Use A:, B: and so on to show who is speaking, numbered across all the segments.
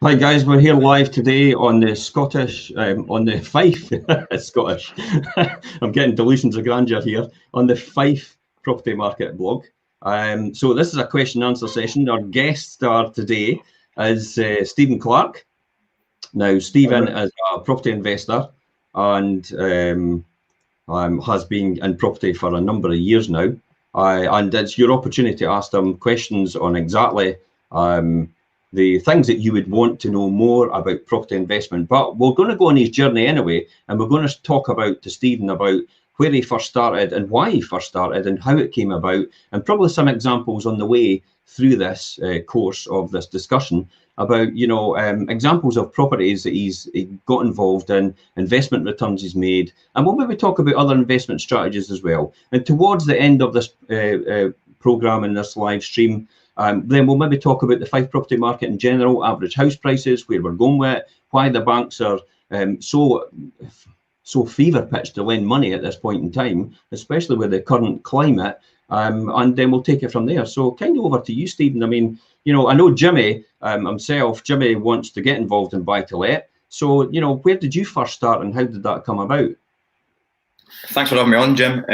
A: Hi guys, we're here live today on the on the Fife, Scottish, I'm getting delusions of grandeur here, on the Fife Property Market blog. So this is a question and answer session. Our guest star today is Stephen Clark. Now, Stephen is a property investor and has been in property for a number of years now. And it's your opportunity to ask them questions on exactly the things that you would want to know more about property investment. But we're going to go on his journey anyway, and we're going to talk to Stephen about where he first started and why he first started and how it came about, and probably some examples on the way through this course of this discussion about, examples of properties that he got involved in, investment returns he's made, and we'll maybe talk about other investment strategies as well. And towards the end of this program and this live stream, then we'll maybe talk about the Fife property market in general, average house prices, where we're going with it, why the banks are so fever pitched to lend money at this point in time, especially with the current climate, and then we'll take it from there. So kind of over to you, Stephen. I mean, I know Jimmy Jimmy wants to get involved in buy-to-let. So, where did you first start and how did that come about?
B: Thanks for having me on, Jim.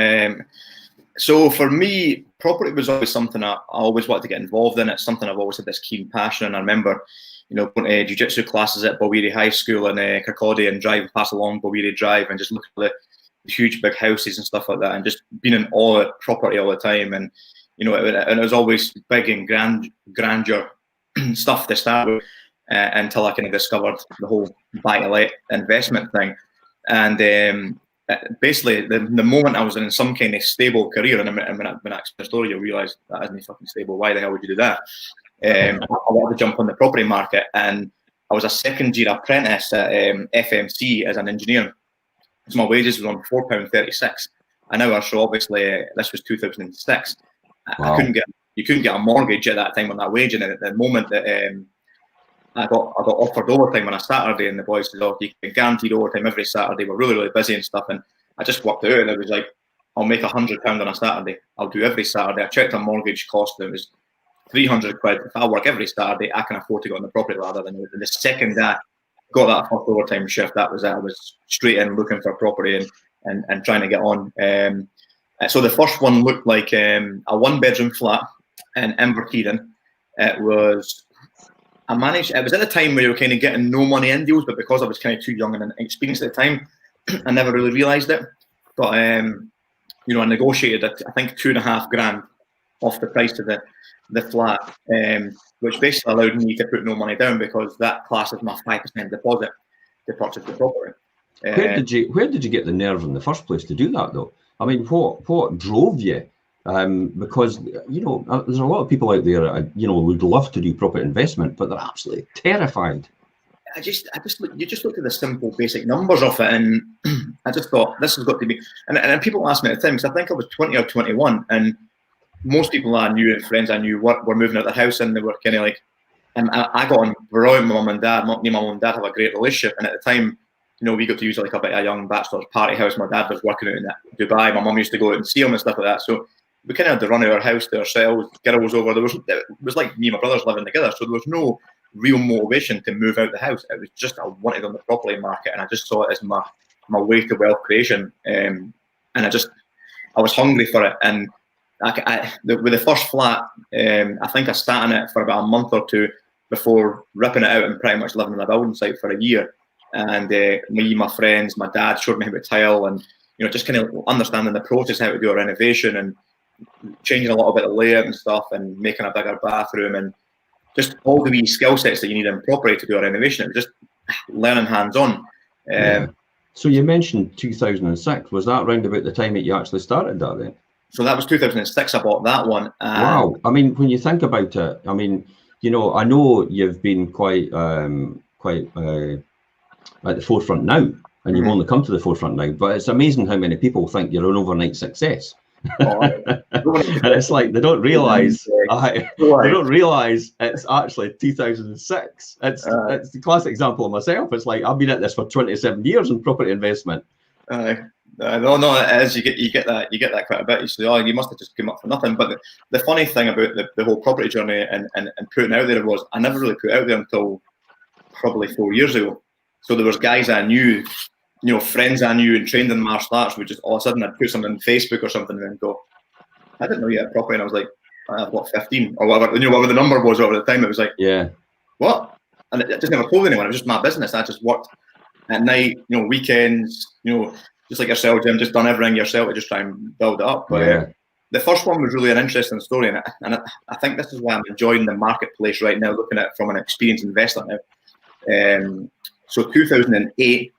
B: So for me, property was always something I always wanted to get involved in. It's something I've always had this keen passion. And I remember, going to jiu-jitsu classes at Balwearie High School in Kirkcaldy and driving past along Balwearie Drive and just looking at the huge big houses and stuff like that, and just being in awe at property all the time. And it was always big and grandeur stuff to start with, until I kind of discovered the whole buy-to-let investment thing. And basically, the moment I was in some kind of stable career, and when I explain the story, you'll realise that isn't fucking stable. Why the hell would you do that? I wanted to jump on the property market, and I was a second-year apprentice at FMC as an engineer. So my wages were on £4.36 an hour. So obviously, this was 2006. Wow. You couldn't get a mortgage at that time on that wage, and at the moment that I got offered overtime on a Saturday, and the boys said, "Oh, you get guaranteed overtime every Saturday." We're really, really busy and stuff, and I just worked it out, and it was like, "I'll make £100 on a Saturday. I'll do every Saturday." I checked a mortgage cost, and it was £300. If I work every Saturday, I can afford to go on the property ladder. And the second I got that first overtime shift, I was straight in looking for property and trying to get on. So the first one looked like a one-bedroom flat in Inverkeithing. It was at the time where you were kind of getting no money in deals, but because I was kind of too young and inexperienced at the time, I never really realised it. But I negotiated I think £2,500 off the price of the flat, which basically allowed me to put no money down because that class is my 5% deposit to purchase the property.
A: Where did you get the nerve in the first place to do that, though? I mean, what drove you? Because there's a lot of people out there would love to do property investment, but they're absolutely terrified.
B: You just looked at the simple basic numbers of it, and I just thought this has got to be. And people asked me at the time, because I think I was 20 or 21, and most people I knew and friends I knew were moving out of the house, and they were kind of like, and I got on brilliant with my mum and dad. Me and my mum and dad have a great relationship, and at the time, we got to use like a young bachelor's party house. My dad was working out in Dubai. My mum used to go out and see him and stuff like that. So we kind of had to run out of our house to ourselves. Girls over. It was like me and my brothers living together. So there was no real motivation to move out the house. It was just I wanted on the property market, and I just saw it as my way to wealth creation. And I was hungry for it. And with the first flat, I think I sat in it for about a month or two before ripping it out and pretty much living on a building site for a year. And me, my friends, my dad showed me how to tile, and just kind of understanding the process, how to do a renovation, and changing a little bit of layout and stuff, and making a bigger bathroom, and just all the wee skill sets that you need in property to do a renovation. It was just learning hands-on.
A: So you mentioned 2006. Was that around about the time that you actually started that then?
B: So that was 2006. I bought that one.
A: Wow. I mean, when you think about it, I mean, I know you've been quite at the forefront now, and you've only come to the forefront now, but it's amazing how many people think you're an overnight success. And it's like they don't realize it's actually 2006. It's the classic example of myself. It's like I've been at this for 27 years in property investment.
B: No, it is. You get that quite a bit. You say, "Oh, you must have just come up for nothing." But the funny thing about the whole property journey and putting out there was I never really put out there until probably 4 years ago. So there was guys I knew, friends I knew and trained in martial arts, would just all of a sudden I'd put something on Facebook or something and go, I didn't know you had a property. And I was like, I've got 15 or whatever, whatever the number was over the time. It was like,
A: yeah,
B: what? And I just never told anyone. It was just my business. I just worked at night, weekends, just like yourself, Jim, just done everything yourself to just try and build it up. But the first one was really an interesting story. And I think this is why I'm enjoying the marketplace right now, looking at it from an experienced investor now. So 2008,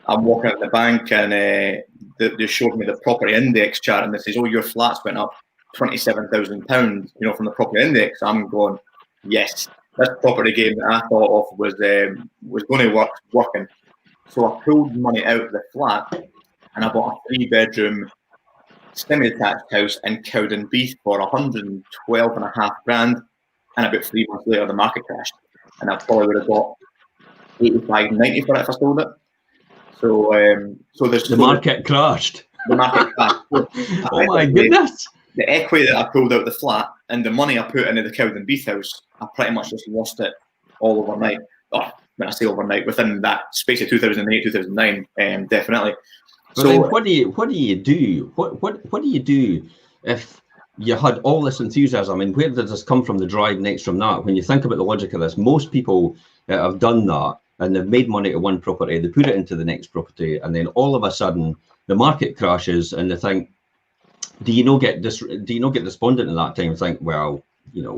B: I'm walking out the bank and they showed me the property index chart and they says, oh, your flats went up £27,000, from the property index. I'm going, yes, this property game that I thought of was going to working. So I pulled money out of the flat and I bought a 3-bedroom semi-detached house in Cowdenbeath for 112.5 grand. And about 3 months later, the market crashed, and I probably would have got 85, 90 for it if I sold it. So there's
A: the market crashed.
B: The market crashed.
A: Oh my goodness!
B: The equity that I pulled out of the flat and the money I put into the Cowdenbeath house, I pretty much just lost it all overnight. Oh, when I say overnight, within that space of 2008, 2009, definitely.
A: So then what do you do? What do you do if you had all this enthusiasm? I mean, where does this come from? The drive next from that? When you think about the logic of this, most people have done that and they've made money to one property, they put it into the next property, and then all of a sudden the market crashes, and they think, do you not get despondent at that time and think, well,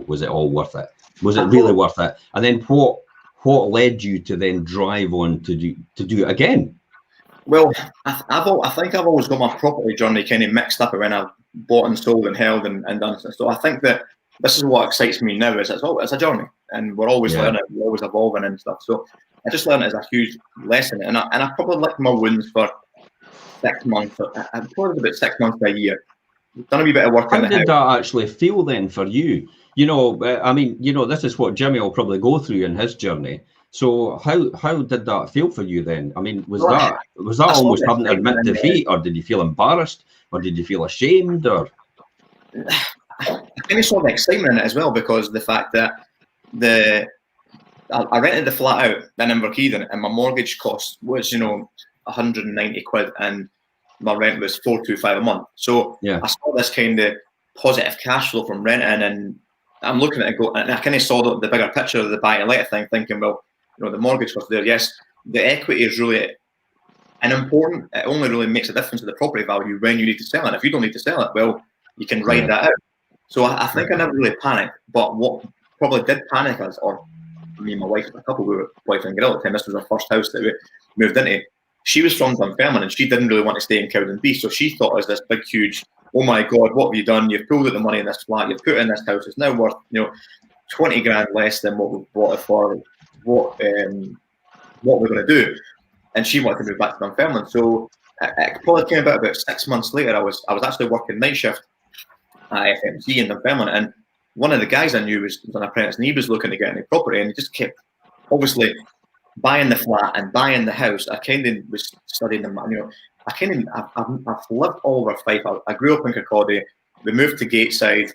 A: was it all worth it? Was it really worth it? And then what led you to then drive on to do it again?
B: Well, I think I've always got my property journey kind of mixed up when I've bought and sold and held and done stuff. So I think that this is what excites me now, is it's a journey, and we're always learning, we're always evolving and stuff. So I just learned it as a huge lesson, and I probably licked my wounds for 6 months. I probably about 6 months to a year. Done a wee bit of work. How
A: did that actually feel then for you? I mean, this is what Jimmy will probably go through in his journey. So how did that feel for you then? I mean, was that almost having to admit defeat, or did you feel embarrassed, or did you feel ashamed, or?
B: I kind of saw the excitement in it as well, because the fact that I rented the flat out in Inverkeithing, and my mortgage cost was 190 quid, and my rent was 425 a month. So I saw this kind of positive cash flow from renting, and I'm looking at it and I kind of saw the bigger picture of the buy to let thing, thinking, well, the mortgage cost there, yes, the equity is really unimportant. It only really makes a difference to the property value when you need to sell it. If you don't need to sell it, well, you can ride that out. So I think I never really panicked. But what probably did panic us, or me and my wife, a couple, we were boyfriend and girl at the time. This was our first house that we moved into. She was from Dunfermline and she didn't really want to stay in Cowdenbeath, so she thought it was this big, huge, oh my God, what have you done? You've pulled out the money in this flat, you've put it in this house, it's now worth 20 grand less than what we bought it for. What we're going to do, and she wanted to move back to Dunfermline. So it probably came about 6 months later. I was actually working night shift at FMC in Dunfermline, and one of the guys I knew was an apprentice, and he was looking to get any property, and he just kept obviously buying the flat and buying the house. I kind of was studying them. I've lived all over Fife. I grew up in Kirkcaldy. We moved to Gateside.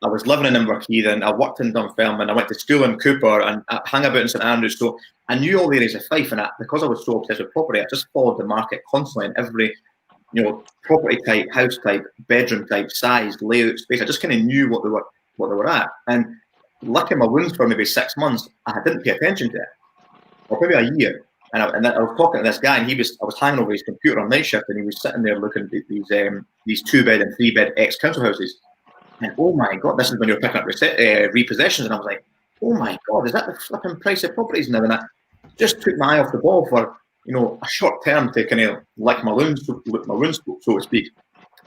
B: I was living in Inverkeithing, I worked in Dunfermline, I went to school in Cooper, and I hung about in St Andrews. So I knew all the areas of Fife, and because I was so obsessed with property, I just followed the market constantly in every, property type, house type, bedroom type, size, layout, space. I just kind of knew what they were at. And licking my wounds for maybe 6 months, I didn't pay attention to it, or maybe a year. And I was talking to this guy, and I was hanging over his computer on night shift, and he was sitting there looking at these 2-bed and 3-bed ex-council houses. And oh my God, this is when you're picking up repossessions. And I was like, oh my God, is that the flipping price of properties now? And I just took my eye off the ball for, a short term to kind of lick my wounds, so to speak.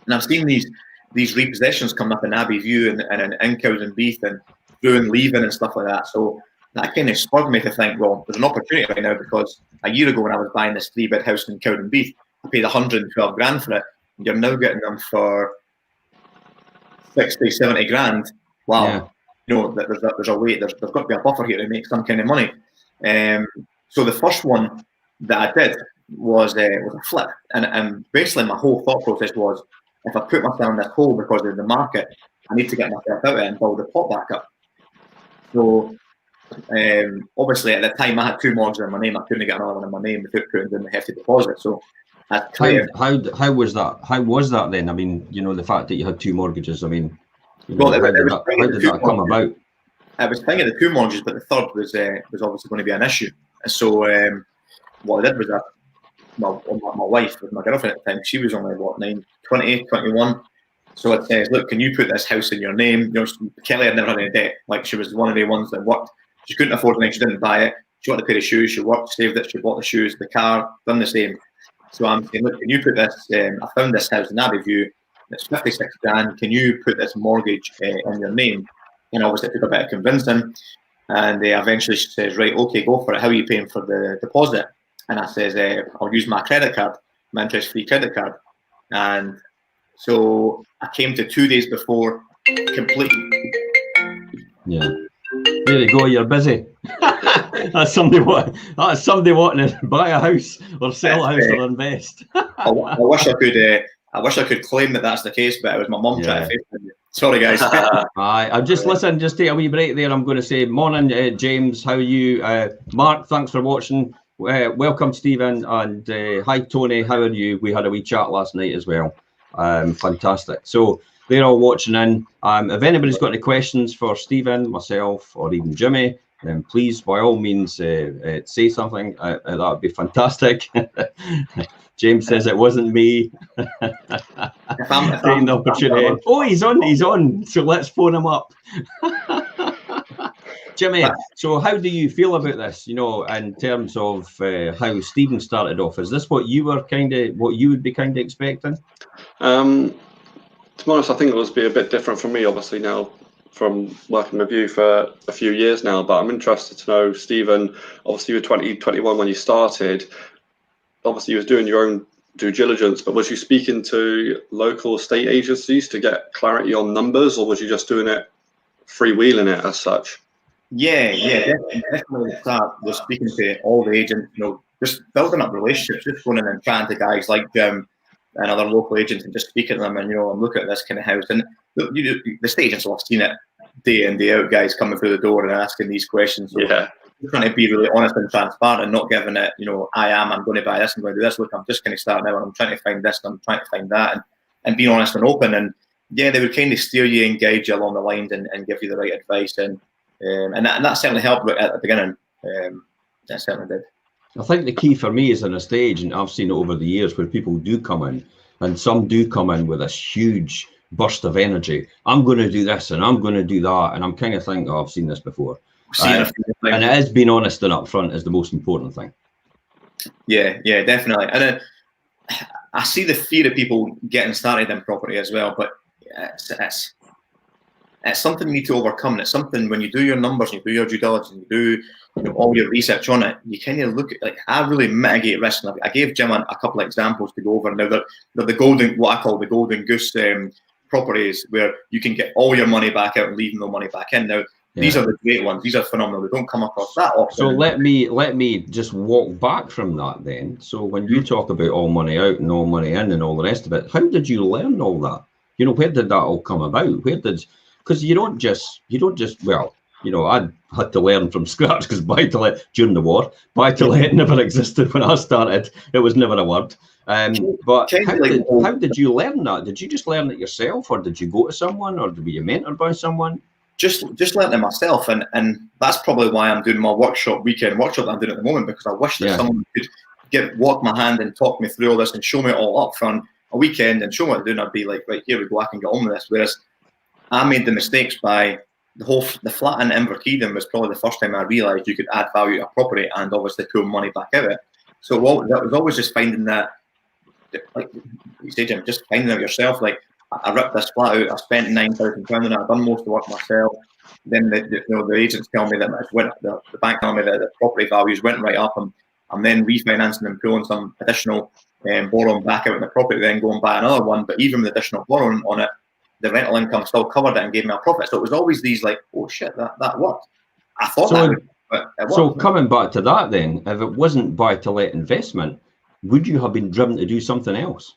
B: And I've seen these repossessions coming up in Abbey View and in Cowdenbeath and doing leaving and stuff like that. So that kind of spurred me to think, well, there's an opportunity right now, because a year ago when I was buying this 3-bed house in Cowdenbeath, I paid 112 grand for it. And you're now getting them for 60, 70 grand. Wow. Yeah. There's a way, there's got to be a buffer here to make some kind of money. So the first one that I did was a flip. And basically my whole thought process was, if I put myself in this hole because of the market, I need to get myself out of it and build the pot back up. So Obviously, at the time, I had 2 mortgages in my name. I couldn't get another one in my name without putting in the hefty deposit. So,
A: how was that? How was that then? I mean, you know, the fact that you had 2 mortgages. I mean, you know,
B: well,
A: how did that come about?
B: I was thinking of the 2 mortgages, but the third was obviously going to be an issue. So, what I did was that my wife, with my girlfriend at the time, she was only what 20, 21. So it says, look, can you put this house in your name? You know, Kelly had never had any debt. Like, she was one of the ones that worked. She couldn't afford anything. She didn't buy it. She wanted a pair of shoes. She worked, saved it. She bought the shoes, the car, done the same. So I'm saying, look, can you put this? I found this house in Abbeyview. It's 56 grand. Can you put this mortgage in your name? And obviously, it took a bit of convincing. And eventually she says, right, okay, go for it. How are you paying for the deposit? And I says, I'll use my credit card, my interest-free credit card. And so I came to 2 days before completely.
A: Yeah. There you go, you're busy. That's somebody wanting to buy a house or sell a house or invest.
B: I wish I could claim that that's the case, but it was my mum trying to face me. Sorry, guys.
A: I've just listened. Just take a wee break there. I'm going to say morning, James. How are you? Mark, thanks for watching. Welcome, Stephen, and hi, Tony. How are you? We had a wee chat last night as well. Fantastic. So they're all watching in. If anybody's got any questions for Stephen, myself, or even Jimmy, then please, by all means, say something. That would be fantastic. James says it wasn't me. Taking the opportunity. Oh, he's on. So let's phone him up. Jimmy, so how do you feel about this? You know, in terms of how Stephen started off, is this what you would be kind of expecting?
C: To be honest, I think it will be a bit different for me, obviously, now from working with you for a few years now. But I'm interested to know, Stephen, obviously you were 2021 when you started. Obviously, you was doing your own due diligence, but was you speaking to local estate agencies to get clarity on numbers, or was you just doing it, freewheeling it as such?
B: Yeah, definitely. Was speaking to all the agents, you know, just building up relationships, just going in and chatting to guys like Jim and other local agents and just speaking to them and, you know, look at this kind of house. And the estate agents will have seen it day in, day out, guys coming through the door and asking these questions. So yeah. Trying to be really honest and transparent and not giving it, you know, I'm going to buy this, I'm going to do this. Look, I'm just going to start now and I'm trying to find this and I'm trying to find that, and being honest and open. And yeah, they would kind of steer you and guide you along the lines and give you the right advice. And that certainly helped at the beginning. That certainly did.
A: I think the key for me is an estate agent. I've seen it over the years where people do come in, and some do come in with this huge burst of energy. I'm going to do this and I'm going to do that. And I'm kind of thinking, oh, I've seen this before. And it is being honest and upfront is the most important thing.
B: Yeah, definitely. And I see the fear of people getting started in property as well, but it's something you need to overcome. And it's something when you do your numbers, you do your due diligence, you do all your research on it, you kind of look at, like, I really mitigate risk. And I gave Jim a couple of examples to go over. Now, they're the golden, what I call the golden goose properties, where you can get all your money back out and leave no money back in. Now, these are the great ones. These are phenomenal. We don't come across that often.
A: So let me just walk back from that then. So when you talk about all money out and all money in and all the rest of it, how did you learn all that? You know, where did that all come about? Because you don't just, well, you know, I had to learn from scratch because buy-to-let during the war, buy-to-let never existed when I started. It was never a word. But how did you learn that? Did you just learn it yourself, or did you go to someone, or were you mentored by someone?
B: Just learned it myself, and that's probably why I'm doing my weekend workshop that I'm doing at the moment, because I wish that someone could walk my hand and talk me through all this and show me it all up front a weekend and show me what to do, and I'd be like, right, here we go, I can get on with this. Whereas I made the mistakes by the flat in Inverkeithing was probably the first time I realised you could add value to a property and obviously pull money back out of it. So that was always just finding that, like you say, Jim, just finding out yourself. Like, I ripped this flat out, I spent £9,000 on it, I've done most of the work myself. Then the agents tell me that the bank tell me that the property values went right up, and I'm then refinancing and pulling some additional borrowing back out in the property, then go and buy another one. But even with additional borrowing on it, the rental income still covered it and gave me a profit. So it was always these like, oh shit, that worked. I thought that would, but it worked. So
A: coming back to that then, if it wasn't buy-to-let investment, would you have been driven to do something else?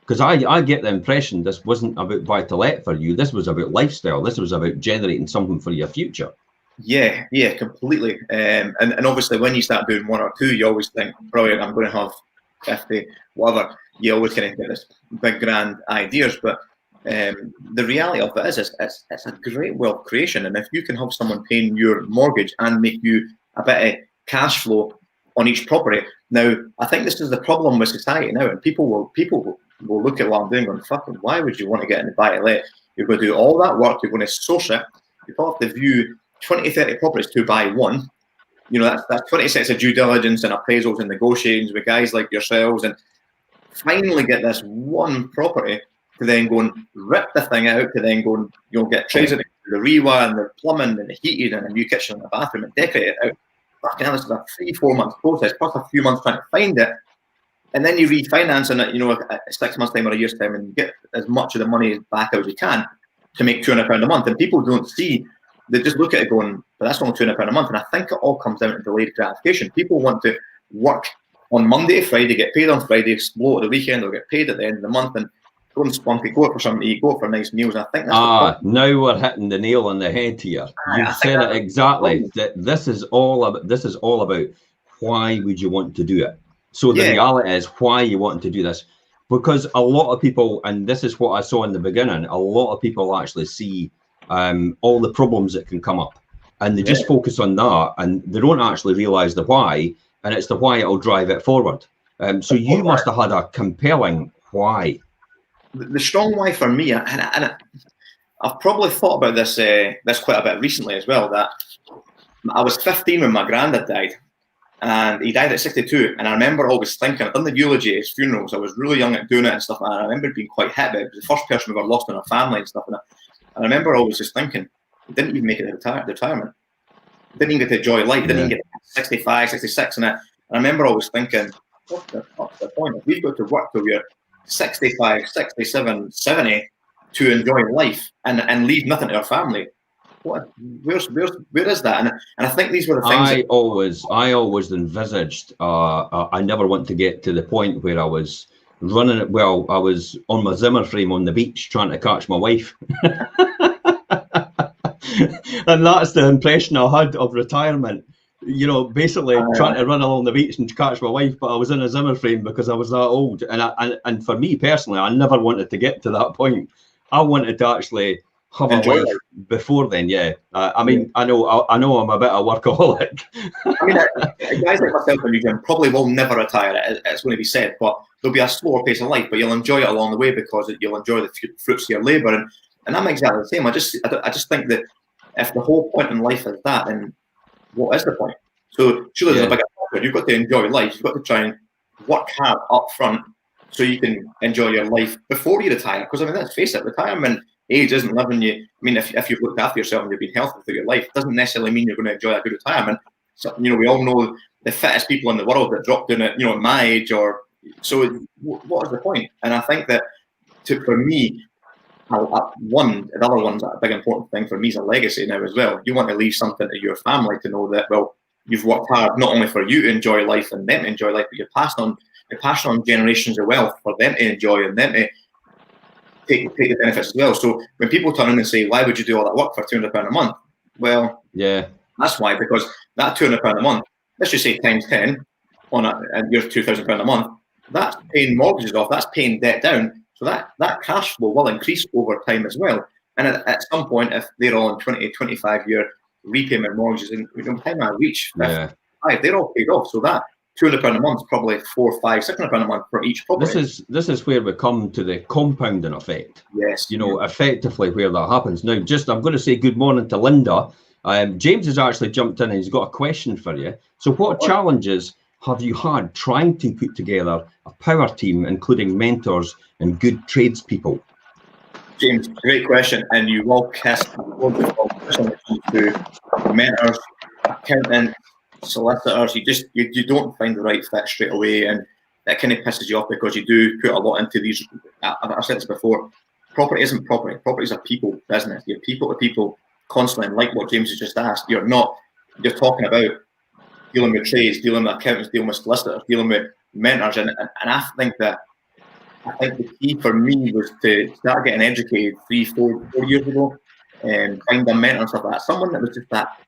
A: Because I get the impression this wasn't about buy-to-let for you. This was about lifestyle. This was about generating something for your future.
B: Yeah, completely. And obviously when you start doing one or two, you always think, brilliant, I'm going to have 50, whatever. You always kind of get this big grand ideas, but the reality of it is it's a great wealth creation. And if you can have someone paying your mortgage and make you a bit of cash flow on each property. Now, I think this is the problem with society now, and people will look at what I'm doing and fucking, why would you want to get into buy-to-let? You're going to do all that work, you're going to source it, you've got to view 20, 30 properties to buy one. You know, that's 20 sets of due diligence and appraisals and negotiations with guys like yourselves, and finally get this one property to then go and rip the thing out, to then go and, you know, get trades in it, the rewire and the plumbing and the heating and a new kitchen and the bathroom and decorate it out. Fucking hell, this is a 3-4 month process, plus a few months trying to find it. And then you refinance in it, you know, 6 months' time or a year's time, and you get as much of the money back as you can to make £200 a month. And people don't see, they just look at it going, but that's only £200 a month. And I think it all comes down to delayed gratification. People want to work on Monday, Friday, get paid on Friday, blow at the weekend, or get paid at the end of the month, and go and spunk it, go out for something to eat, go out for nice meals. And I think that's
A: now we're hitting the nail on the head here. You've said it exactly. That this is all about why would you want to do it. So the reality is why you want to do this, because a lot of people, and this is what I saw in the beginning, a lot of people actually see all the problems that can come up, and they just focus on that, and they don't actually realize the why, and it's the why it'll drive it forward. So you must have had a compelling why.
B: The strong why for me, and I've probably thought about this quite a bit recently as well, that I was 15 when my granddad died, and he died at 62. And I remember always thinking, I'd done the eulogy at his funerals, I was really young at doing it and stuff, and I remember being quite hit by it. It was the first person we ever lost in our family and stuff. And I remember always just thinking, he didn't even make it to retirement. He didn't even get to enjoy life. He didn't even get to 65, 66. And I remember always thinking, what's the point? If we've got to work till we're 65, 67, 70 to enjoy life and leave nothing to our family, where is that? And I think these were the things
A: I always envisaged I never want to get to the point where I was running it. Well, I was on my Zimmer frame on the beach trying to catch my wife. And that's the impression I had of retirement. You know, basically trying to run along the beach and catch my wife, but I was in a Zimmer frame because I was that old. And for me personally, I never wanted to get to that point. I wanted to actually have a life before then. I mean, I know I'm a bit of a workaholic.
B: I mean, guys like myself and you, Jim, probably will never retire. It's going to be said, but there'll be a slower pace of life, but you'll enjoy it along the way because you'll enjoy the fruits of your labour. And I'm exactly the same. I just think that if the whole point in life is that, then what is the point? So surely there's a bigger point. You've got to enjoy life. You've got to try and work hard up front so you can enjoy your life before you retire. Because I mean, let's face it, retirement age isn't living you. I mean, if you've looked after yourself and you've been healthy through your life, it doesn't necessarily mean you're going to enjoy a good retirement. So, you know, we all know the fittest people in the world that dropped in at, you know, at my age, or so. What is the point? And I think that for me, the other one's a big important thing for me is a legacy now as well. You want to leave something to your family to know that, well, you've worked hard not only for you to enjoy life and them to enjoy life, but you're passing on generations of wealth for them to enjoy and them to take the benefits as well. So when people turn in and say, why would you do all that work for £200 a month? Well, that's why, because that £200 a month, let's just say times 10 on your £2,000 a month, that's paying mortgages off, that's paying debt down. So that cash flow will increase over time as well. And at some point, if they're all on 20, 25-year repayment mortgages, and by the time I reach 55, they're all paid off. So that £200 a month is probably £400, £500, £600 a month for each property.
A: This is where we come to the compounding effect.
B: Yes.
A: You know, effectively where that happens. Now, I'm going to say good morning to Linda. James has actually jumped in and he's got a question for you. So what challenges have you had trying to put together a power team, including mentors and good tradespeople?
B: James, great question. And you will kiss to mentors, accountants, solicitors. You don't find the right fit straight away, and that kind of pisses you off because you do put a lot into these. I've said this before. Property isn't property. Property is a people business. You're people to people constantly, and like what James has just asked, you're talking about dealing with trades, dealing with accountants, dealing with solicitors, dealing with mentors, and I think the key for me was to start getting educated 3-4 years ago and find a mentor and stuff like that. Someone that was just that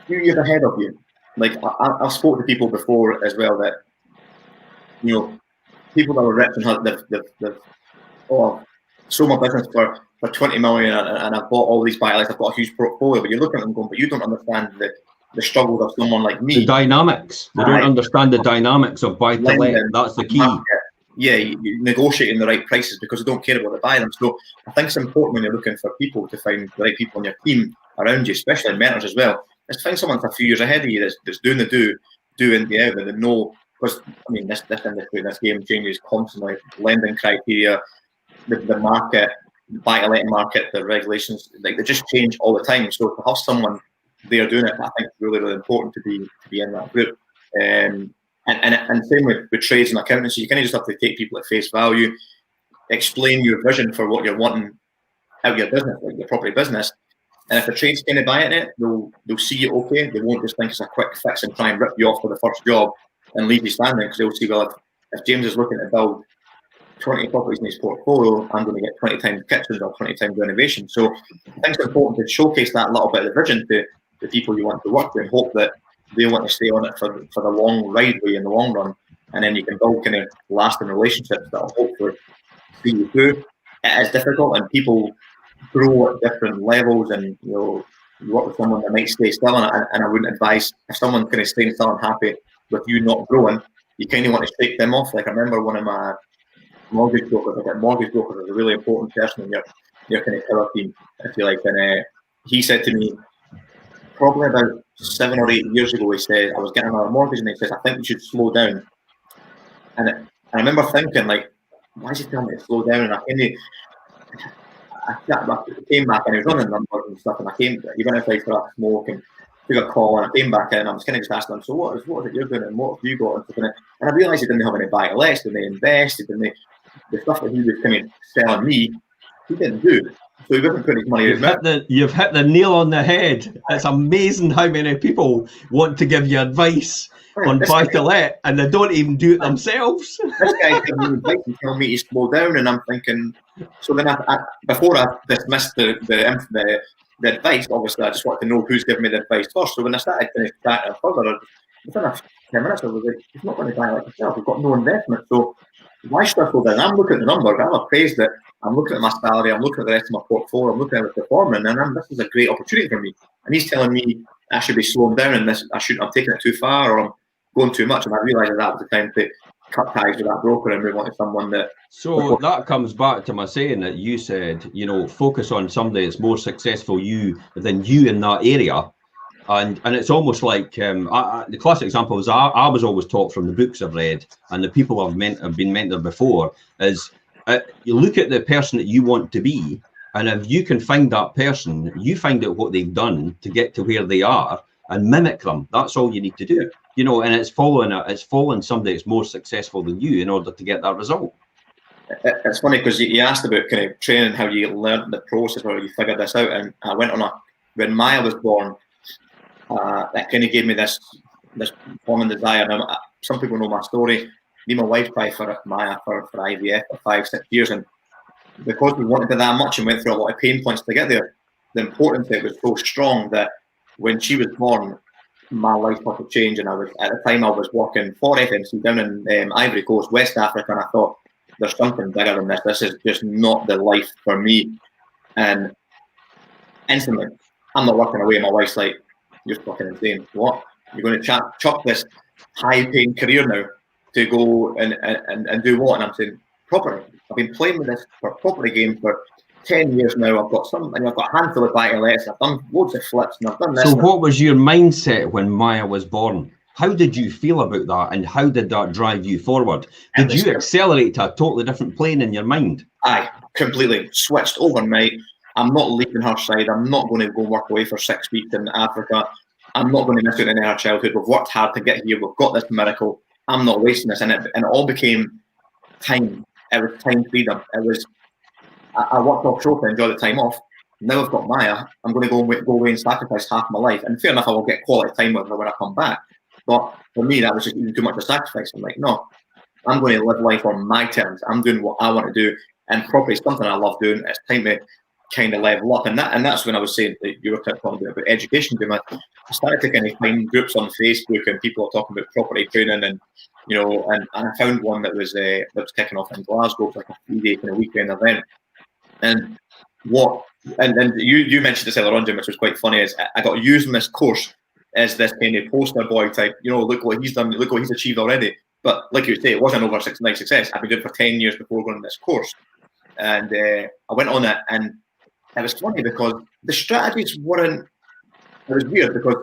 B: few years ahead of you. Like I've spoken to people before as well that, you know, people that were rich and they've sold my business for 20 million and I've bought all these buy-to-lets, I've got a huge portfolio, but you look at them going, but you don't understand the struggles of someone like me.
A: The dynamics. They don't understand the dynamics of buy-to-let. That's the key.
B: Market. Yeah, you're negotiating the right prices because they don't care about the buy them. So I think it's important when you're looking for people to find the right people on your team around you, especially mentors as well. Is find someone that's a few years ahead of you that's doing the doing the out, and they know, because I mean this industry, this game changes constantly. Lending criteria, the market, buy-to-let market, the regulations, like they just change all the time. So to have someone there doing it, I think it's really, really important to be in that group. And same with trades and accountancy, you kind of just have to take people at face value, explain your vision for what you're wanting out of your business, like your property business. And if the trade's kind of buying it, they'll see it okay. They won't just think it's a quick fix and try and rip you off for the first job and leave you standing, because they'll see, well, if James is looking to build 20 properties in his portfolio, I'm going to get 20 times kitchens or 20 times renovation. So I think it's important to showcase that little bit of the vision to the people you want to work with, and hope that they want to stay on it for the long ride way in the long run, and then you can build kind of lasting relationships that will hopefully see you through. It is difficult, and people grow at different levels, and you work with someone that might stay still, and I wouldn't advise, if someone's kind of staying still and happy with you not growing, you kind of want to shake them off. Like I remember one of my mortgage brokers, is a really important person in your kind of killer team, if you like, and he said to me, probably about 7 or 8 years ago, he said, I was getting another mortgage, and he says, I think you should slow down. And I remember thinking, like, why is he telling me to slow down? And I came back, and he was running numbers and stuff, and he went outside for a smoke and took a call, and I came back in, and I was kind of just asking him, so what is it you're doing, and what have you got? And I realised he didn't have any buy-to-lets, didn't invest, the stuff that he was kind of selling me, he didn't do. So he wasn't putting his money
A: You've hit the nail on the head. It's amazing how many people want to give you advice on buy-to-let, and they don't even do it themselves.
B: This guy's giving me advice and telling me to slow down, and I'm thinking, so then before I dismissed the advice, obviously I just wanted to know who's giving me the advice first. So when I started to chat further, within a 10 minutes I was like, he's not going to buy it like himself, he's got no investment, so why should I slow down? I'm looking at the numbers, I'm appraised it, I'm looking at my salary, I'm looking at the rest of my portfolio, I'm looking at it performing, and this is a great opportunity for me. And he's telling me I should be slowing down, and I'm taking it too far, or I'm going too much. And I realised that was the time to cut ties with that broker and move on to someone that.
A: So that comes back to my saying that you said, focus on somebody that's more successful than you in that area. And it's almost like the classic example is I was always taught from the books I've read and the people I've been mentored before is you look at the person that you want to be, and if you can find that person, you find out what they've done to get to where they are and mimic them. That's all you need to do, and it's following somebody that's more successful than you in order to get that result.
B: It's funny because you asked about kind of training, how you learned the process or you figured this out, and I went on when Maya was born. That kind of gave me this common desire. Now, some people know my story. Me and my wife tried for Maya for IVF for 5-6 years, and because we wanted it that much and went through a lot of pain points to get there, the importance of it was so strong that when she was born, my life had to change. And at the time I was working for FMC down in Ivory Coast, West Africa, and I thought, there's something bigger than this. This is just not the life for me. And instantly, I'm not working away. My wife's like, you're fucking insane. What? You're going to chuck this high-paying career now to go and do what? And I'm saying, property. I've been playing with this property game for 10 years now. I've got a handful of buy-to-lets. I've done loads of flips, and I've done this.
A: So what was your mindset when Maya was born? How did you feel about that, and how did that drive you forward? Did you accelerate to a totally different plane in your mind?
B: I completely switched overnight. I'm not leaving her side. I'm not going to go work away for 6 weeks in Africa. I'm not going to miss out on our childhood. We've worked hard to get here. We've got this miracle. I'm not wasting this. And it all became time. It was time freedom. I worked offshore to enjoy the time off. Now I've got Maya. I'm going to go away and sacrifice half my life. And fair enough, I will get quality time with her when I come back. But for me, that was just even too much of a sacrifice. I'm like, no, I'm going to live life on my terms. I'm doing what I want to do. And property is something I love doing. It's time to kind of level up. And that's when I was saying that you were talking about education. I started to kind of find groups on Facebook and people are talking about property training, and and I found one that was kicking off in Glasgow. It was like a 3-day kind of weekend event. And then you mentioned this earlier on, Jim, which was quite funny, is I got using this course as this kind of poster boy type, look what he's done, look what he's achieved already. But like you say, it wasn't overnight success. I've been doing it for 10 years before going on this course. And I went on it, and it was funny because the strategies weren't, it was weird because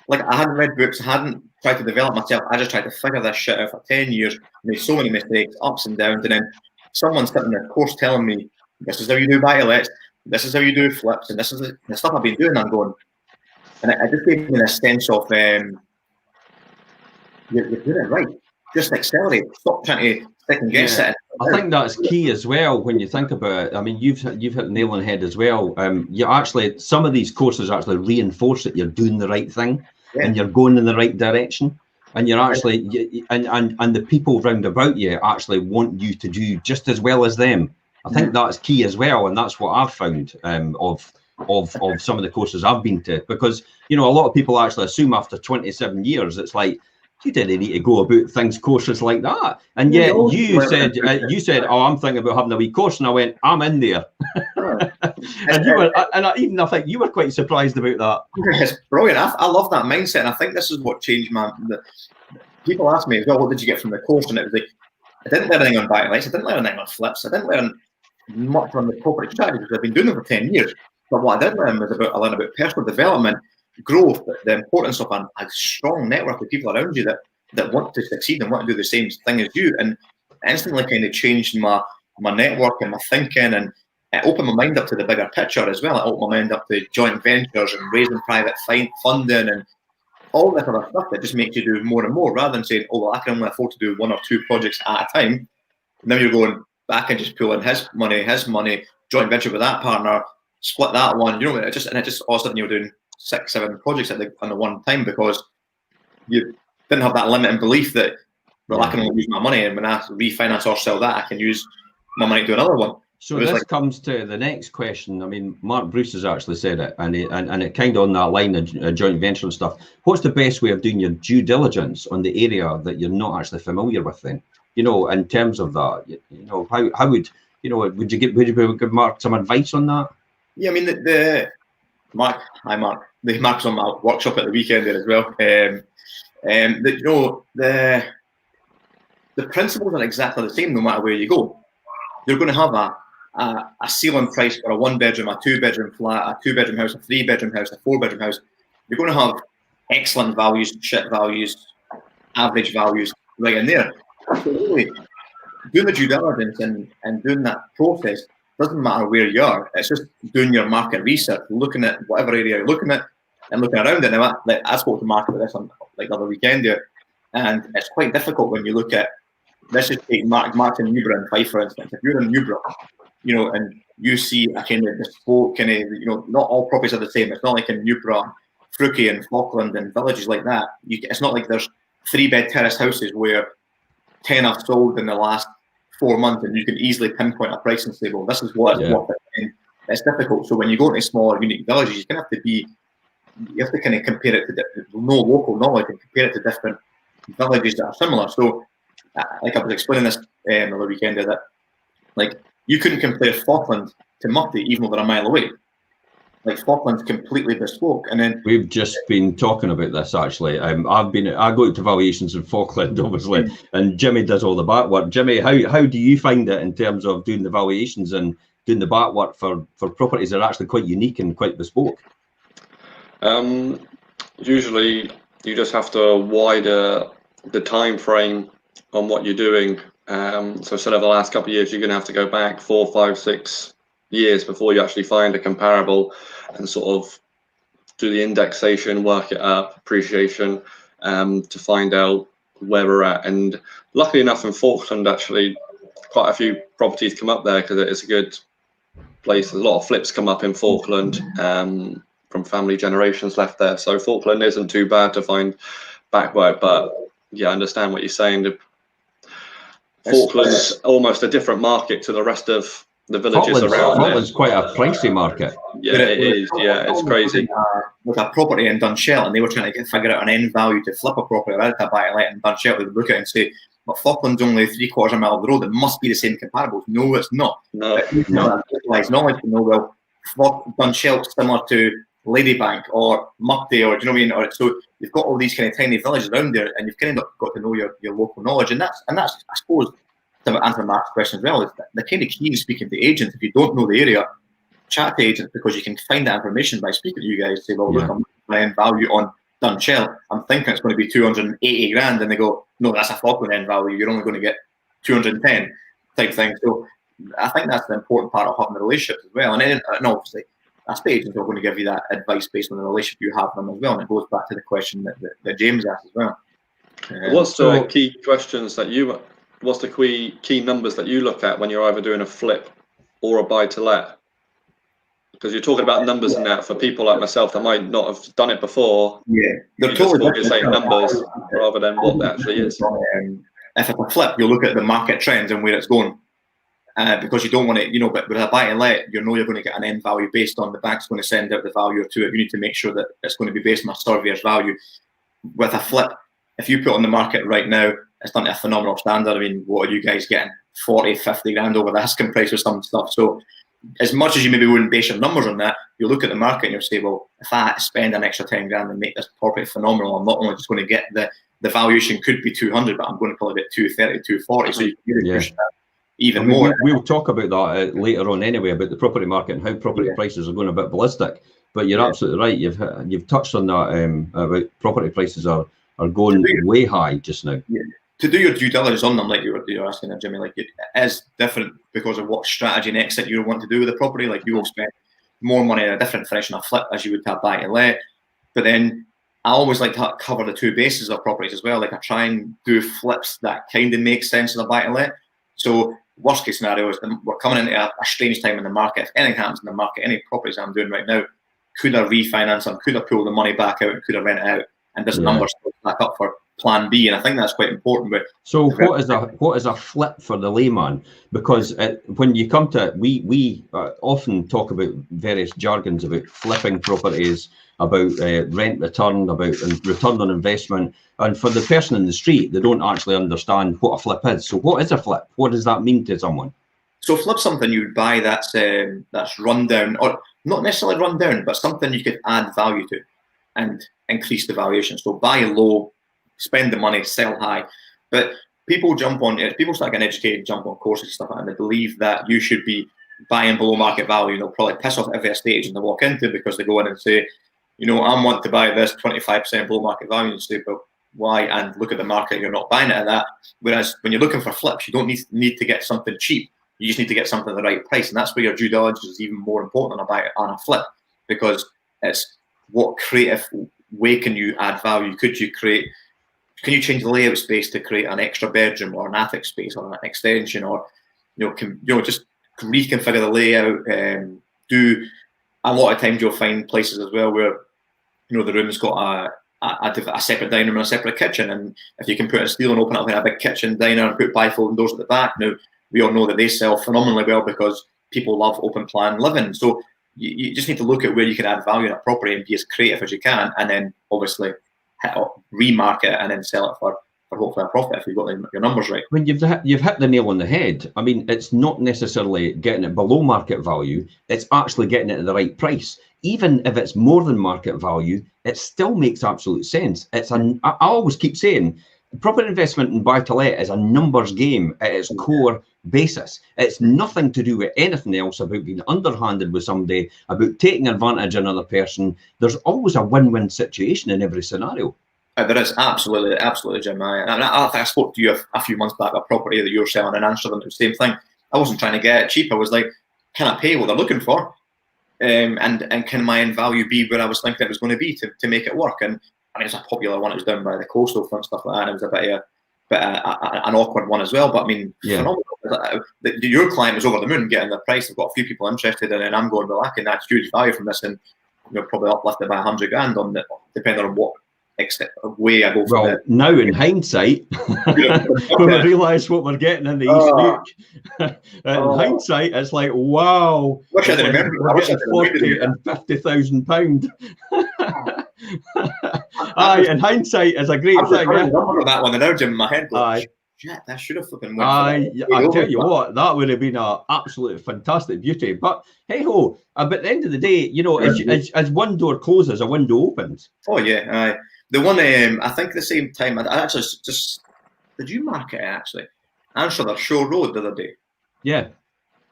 B: like I hadn't read books, I hadn't tried to develop myself. I just tried to figure this shit out for 10 years, made so many mistakes, ups and downs. And then someone's sitting in a course telling me, this is how you do buy-to-lets, this is how you do flips, and this is the stuff I've been doing. I'm going, and it just gave me this sense of, you're doing it right. Just accelerate. Stop trying to second guess it.
A: I think that's key as well when you think about it. I mean, you've hit the nail on the head as well. You actually, some of these courses actually reinforce that you're doing the right thing and you're going in the right direction, and you're actually and the people round about you actually want you to do just as well as them. I think that's key as well, and that's what I've found of some of the courses I've been to, because a lot of people actually assume after 27 years it's like, you didn't need to go about things courses like that, and yet you said, oh, I'm thinking about having a wee course, and I went, I'm in there. And you were, and I think you were quite surprised about that.
B: It's brilliant. I love that mindset, and I think this is what changed people ask me as well, what did you get from the course? And it was like, I didn't learn anything on buy-to-lets, I didn't learn anything on flips, I didn't learn much on the property strategy because I've been doing it for 10 years. But what I did learn was I learned about personal development, growth, the importance of a strong network of people around you that want to succeed and want to do the same thing as you, and instantly kind of changed my network and my thinking, and it opened my mind up to the bigger picture as well. It opened my mind up to joint ventures and raising private funding and all this other stuff that just makes you do more and more, rather than saying, oh, well, I can only afford to do 1 or 2 projects at a time. Now you're going, back and just pull in his money, joint venture with that partner, split that one, it just all of a sudden you're doing 6, 7 projects at the one time, because you didn't have that limiting belief that, well, I can only use my money, and when I refinance or sell that, I can use my money to do another one.
A: So this comes to the next question. I mean, Mark Bruce has actually said it, and it kind of on that line of joint venture and stuff. What's the best way of doing your due diligence on the area that you're not actually familiar with then? In terms of that, how would would you give Mark some advice on that? Yeah,
B: I mean, Mark, hi Mark. Mark's on my workshop at the weekend there as well. The principles are exactly the same no matter where you go. You're going to have a ceiling price for a 1-bedroom, a 2-bedroom flat, a 2-bedroom house, a 3-bedroom house, a 4-bedroom house. You're going to have excellent values, shit values, average values right in there. So really, doing the due diligence and doing that process doesn't matter where you are. It's just doing your market research, looking at whatever area you're looking at and looking around it. Now, I spoke to Mark about this on the other weekend there, and it's quite difficult when you look at, let's just take Mark's in Newborough and Fife, for instance. If you're in Newborough, and you see a kind of bespoke, not all properties are the same. It's not like in Newborough, Fruki and Falkland and villages like that. It's not like there's 3-bed terrace houses where 10 have sold in the last 4 months, and you can easily pinpoint a price and say, well, this is what it's worth. It's difficult. So when you go into smaller, unique villages, you have to kind of compare it to no local knowledge and compare it to different villages that are similar. So, like I was explaining this the other weekend, that like you couldn't compare Falkland to Murphy even though they're a mile away. Like Falkland's completely bespoke, and then
A: we've just been talking about this actually. I go to valuations in Falkland, obviously, and Jimmy does all the back work. Jimmy, how do you find it in terms of doing the valuations and doing the back work for properties that are actually quite unique and quite bespoke?
C: Usually, you just have to widen the time frame on what you're doing. So instead of the last couple of years, you're going to have to go back 4, 5, 6 years before you actually find a comparable and sort of do the indexation, work it up, appreciation, to find out where we're at. And luckily enough in Falkland, actually, quite a few properties come up there because it's a good place. There's a lot of flips come up in Falkland from family generations left there. So Falkland isn't too bad to find back work, but yeah, I understand what you're saying. Falkland's almost a different market to the rest of the villages around
A: Mullen's quite a pricey market.
C: Yeah, it is. Yeah, it's crazy.
B: With a property in Dunshell, and they were trying to figure out an end value to flip a property out to buy a let in Dunshell. They would look at it and say, but Falkland's only 3/4 mile of the road. It must be the same comparables. No, it's not.
C: No.
B: Knowledge to know, well, Dunshell's similar to Ladybank or Muckday, or do you know what I mean? Or so you've got all these kind of tiny villages around there, and you've kind of got to know your local knowledge, and that's I suppose, to answer Mark's question as well, is the kind of key to speaking to agents. If you don't know the area, chat to agents, because you can find that information by speaking to you guys. Say, well, look, I'm buying value on Dunshell. I'm thinking it's going to be 280 grand, and they go, no, that's a Falkland end value. You're only going to get 210 type thing. So I think that's the important part of having a relationship as well. And obviously, estate agents are going to give you that advice based on the relationship you have with them as well. And it goes back to the question that James asked as well.
C: What's the key questions that you? What's the key numbers that you look at when you're either doing a flip or a buy to let? Because you're talking about numbers in that for people like myself that might not have done it before.
B: Yeah,
C: they're totally saying numbers rather than what that actually is.
B: If it's a flip, you look at the market trends and where it's going. Because you don't want to, but with a buy and let, you're going to get an end value based on the bank's going to send out the value to it. You need to make sure that it's going to be based on a surveyor's value. With a flip, if you put on the market right now, it's done to a phenomenal standard. I mean, what are you guys getting? 40, 50 grand over the asking price or some stuff. So as much as you maybe wouldn't base your numbers on that, you look at the market and you'll say, well, if I had to spend an extra 10 grand and make this property phenomenal, I'm not only just going to get the valuation could be 200, but I'm going to probably get 230, 240. So you can push that even more.
A: We'll talk about that later on anyway, about the property market and how property prices are going a bit ballistic. But you're absolutely right. You've touched on that about property prices are going way high just now.
B: Yeah. To do your due diligence on them, like you were asking there, Jimmy, like it is different because of what strategy and exit you want to do with the property. Like you will spend more money in a different fresh on a flip as you would have buy and let. But then I always like to cover the two bases of properties as well. Like I try and do flips that kind of make sense in a buy and let. So worst case scenario is we're coming into a strange time in the market. If anything happens in the market, any properties I'm doing right now, could I refinance them? Could I pull the money back out? And could I rent it out? And does the numbers back up for plan B? And I think that's quite important. But
A: so what is a flip for the layman? Because when you come to it, we often talk about various jargons about flipping properties, about rent return, about return on investment. And for the person in the street, they don't actually understand what a flip is. So what is a flip? What does that mean to someone?
B: So flip something you would buy that's run down, or not necessarily run down, but something you could add value to and increase the valuation. So buy low, spend the money, sell high. But people start getting educated, jump on courses and stuff, and they believe that you should be buying below market value. They'll probably piss off every estate agent they walk into because they go in and say, I want to buy this 25% below market value. And say, but why? And look at the market, you're not buying it at that. Whereas when you're looking for flips, you don't need to get something cheap. You just need to get something at the right price. And that's where your due diligence is even more important on a flip, because it's what creative way can you add value? Can you change the layout space to create an extra bedroom or an attic space or an extension, or just reconfigure the layout? Do a lot of times you'll find places as well where the room's got a separate dining room and a separate kitchen, and if you can put a steel and open up a big kitchen diner and put bifolding doors at the back, now we all know that they sell phenomenally well because people love open plan living. So you just need to look at where you can add value in a property and be as creative as you can, and then obviously remarket it and then sell it for hopefully a profit if you've got your numbers right.
A: When you've hit the nail on the head. I mean, it's not necessarily getting it below market value, it's actually getting it at the right price. Even if it's more than market value, it still makes absolute sense. I always keep saying, property investment and buy-to-let is a numbers game at its core basis. It's nothing to do with anything else about being underhanded with somebody, about taking advantage of another person. There's always a win-win situation in every scenario.
B: There is absolutely, Jim. I think I spoke to you a few months back about a property that you were selling in Amsterdam. The same thing. I wasn't trying to get it cheap. I was like, can I pay what they're looking for? And can my end value be where I was thinking it was going to be to make it work? And I mean, it's a popular one. It was down by the coastal front, stuff like that. And it was a bit an awkward one as well. But I mean, phenomenal. Your client was over the moon getting the price. I've got a few people interested, and I'm going, well, I can add huge value from this, and probably uplifted by 100 grand on depending on what way I go for
A: Well, now in hindsight, when we realise what we're getting in the East Look, in hindsight, it's like, wow,
B: wish I'd
A: like
B: remembered.
A: we're getting 40 and £50,000. Aye, in hindsight, is a great thing.
B: I remember that one, and now Jim in my head goes,
A: Aye.
B: shit, that should have fucking went.
A: I tell you what, that would have been an absolute fantastic beauty. But hey ho, at the end of the day, you know, as one door closes, a window opens.
B: Oh yeah, aye. The one, I think at the same time, I actually just, did you market it actually? Answer Show Road the other day.
A: Yeah.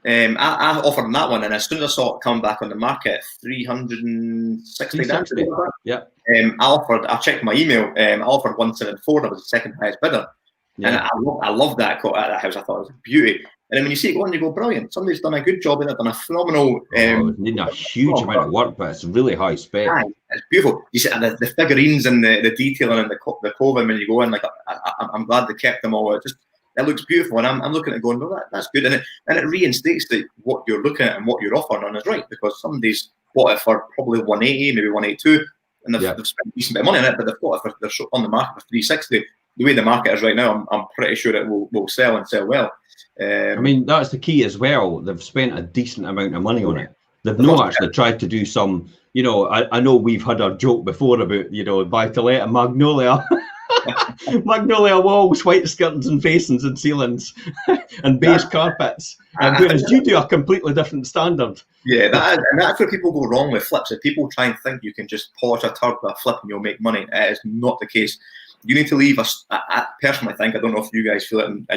B: I offered that one, and as soon as I saw it come back on the market, 360.
A: Yeah.
B: I checked my email. I offered 174. That was the second highest bidder.
A: Yeah.
B: And I loved that house. I thought it was a beauty. And then when you see it go on, you go, brilliant. Somebody's done a good job in it, done a phenomenal.
A: Needing a huge amount of work, but it's really high spec.
B: Aye, it's beautiful. You see the figurines and the detailing and the clothing when you go in. Like I'm glad they kept them all. It looks beautiful, and I'm looking at it going, well, that's good, and it reinstates that what you're looking at and what you're offering on is right, because somebody's bought it for probably 180, maybe 182, and they've spent a decent bit of money on it, but they've bought it they're on the market for 360. The way the market is right now, I'm pretty sure it will sell and sell well.
A: I mean, that's the key as well. They've spent a decent amount of money on it. They've not actually tried to do some, you know, I know we've had our joke before about, you know, buy to let a Magnolia. Magnolia walls, white skirtings and facings and ceilings and beige carpets. Whereas you do a completely different standard. Yeah,
B: that's where people go wrong with flips. If people try and think you can just polish a turd with a flip and you'll make money, it is not the case. You need to leave I personally think, I don't know if you guys feel it, and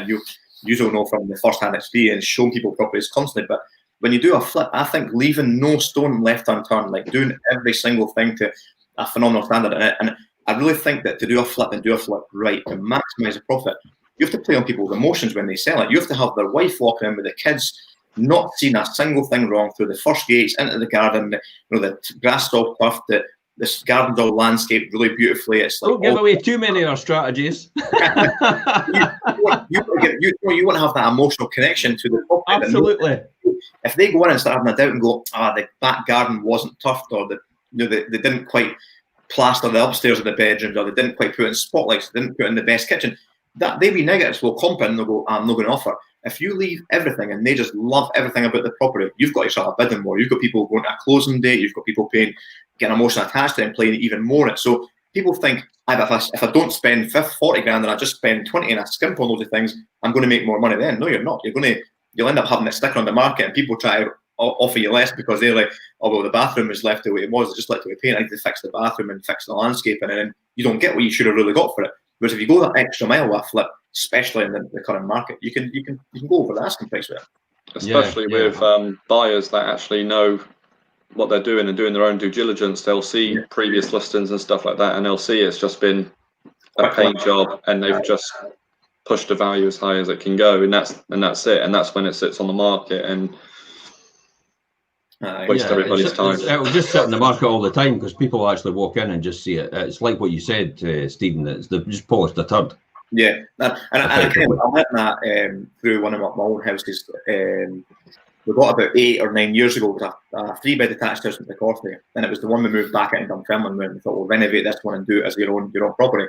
B: you don't know from the first-hand experience, showing people properties constantly, but when you do a flip, I think leaving no stone left unturned, like doing every single thing to a phenomenal standard. And I really think that to do a flip and do a flip right, to maximise the profit, you have to play on people's emotions when they sell it. You have to have their wife walking in with the kids, not seeing a single thing wrong through the first gates, into the garden, you know, the grass all puffed, this garden's all landscaped really beautifully. It's like,
A: don't give away too many of our strategies.
B: you want to have that emotional connection to the property.
A: Absolutely.
B: If they go in and start having a doubt and go, the back garden wasn't turfed, or they didn't quite plaster the upstairs of the bedrooms, or they didn't quite put in spotlights, they didn't put in the best kitchen, that they be negatives will compound and they'll go, I'm not going to offer. If you leave everything and they just love everything about the property, you've got yourself a bidding war. You've got people going to a closing date, you've got people getting emotionally attached to it and playing it even more. So people think, if I don't spend 40 grand and I just spend 20 and I skimp on loads of things, I'm going to make more money then. No, you're not. You'll end up having it stick on the market, and people try to offer you less because they're like, oh, well, the bathroom is left the way it was. It's just left the way it paint. I need to fix the bathroom and fix the landscape, and then you don't get what you should have really got for it. Whereas if you go that extra mile with a flip, especially in the current market, you can go over the asking price with it.
C: Especially with buyers that actually know what they're doing and doing their own due diligence. They'll see previous listings and stuff like that, and they'll see it's just been a paint job, and they've just pushed the value as high as it can go, and that's it. And that's when it sits on the market and waste everybody's time.
A: It will just sit in the market all the time because people actually walk in and just see it. It's like what you said, Stephen. They've just polished the turd.
B: Yeah, and I hitting that through one of my own houses. We got about 8 or 9 years ago, a 3-bed detached house in the Corfe, and it was the one we moved back into Dunfermline with. We thought, we'll renovate this one and do it as your own property.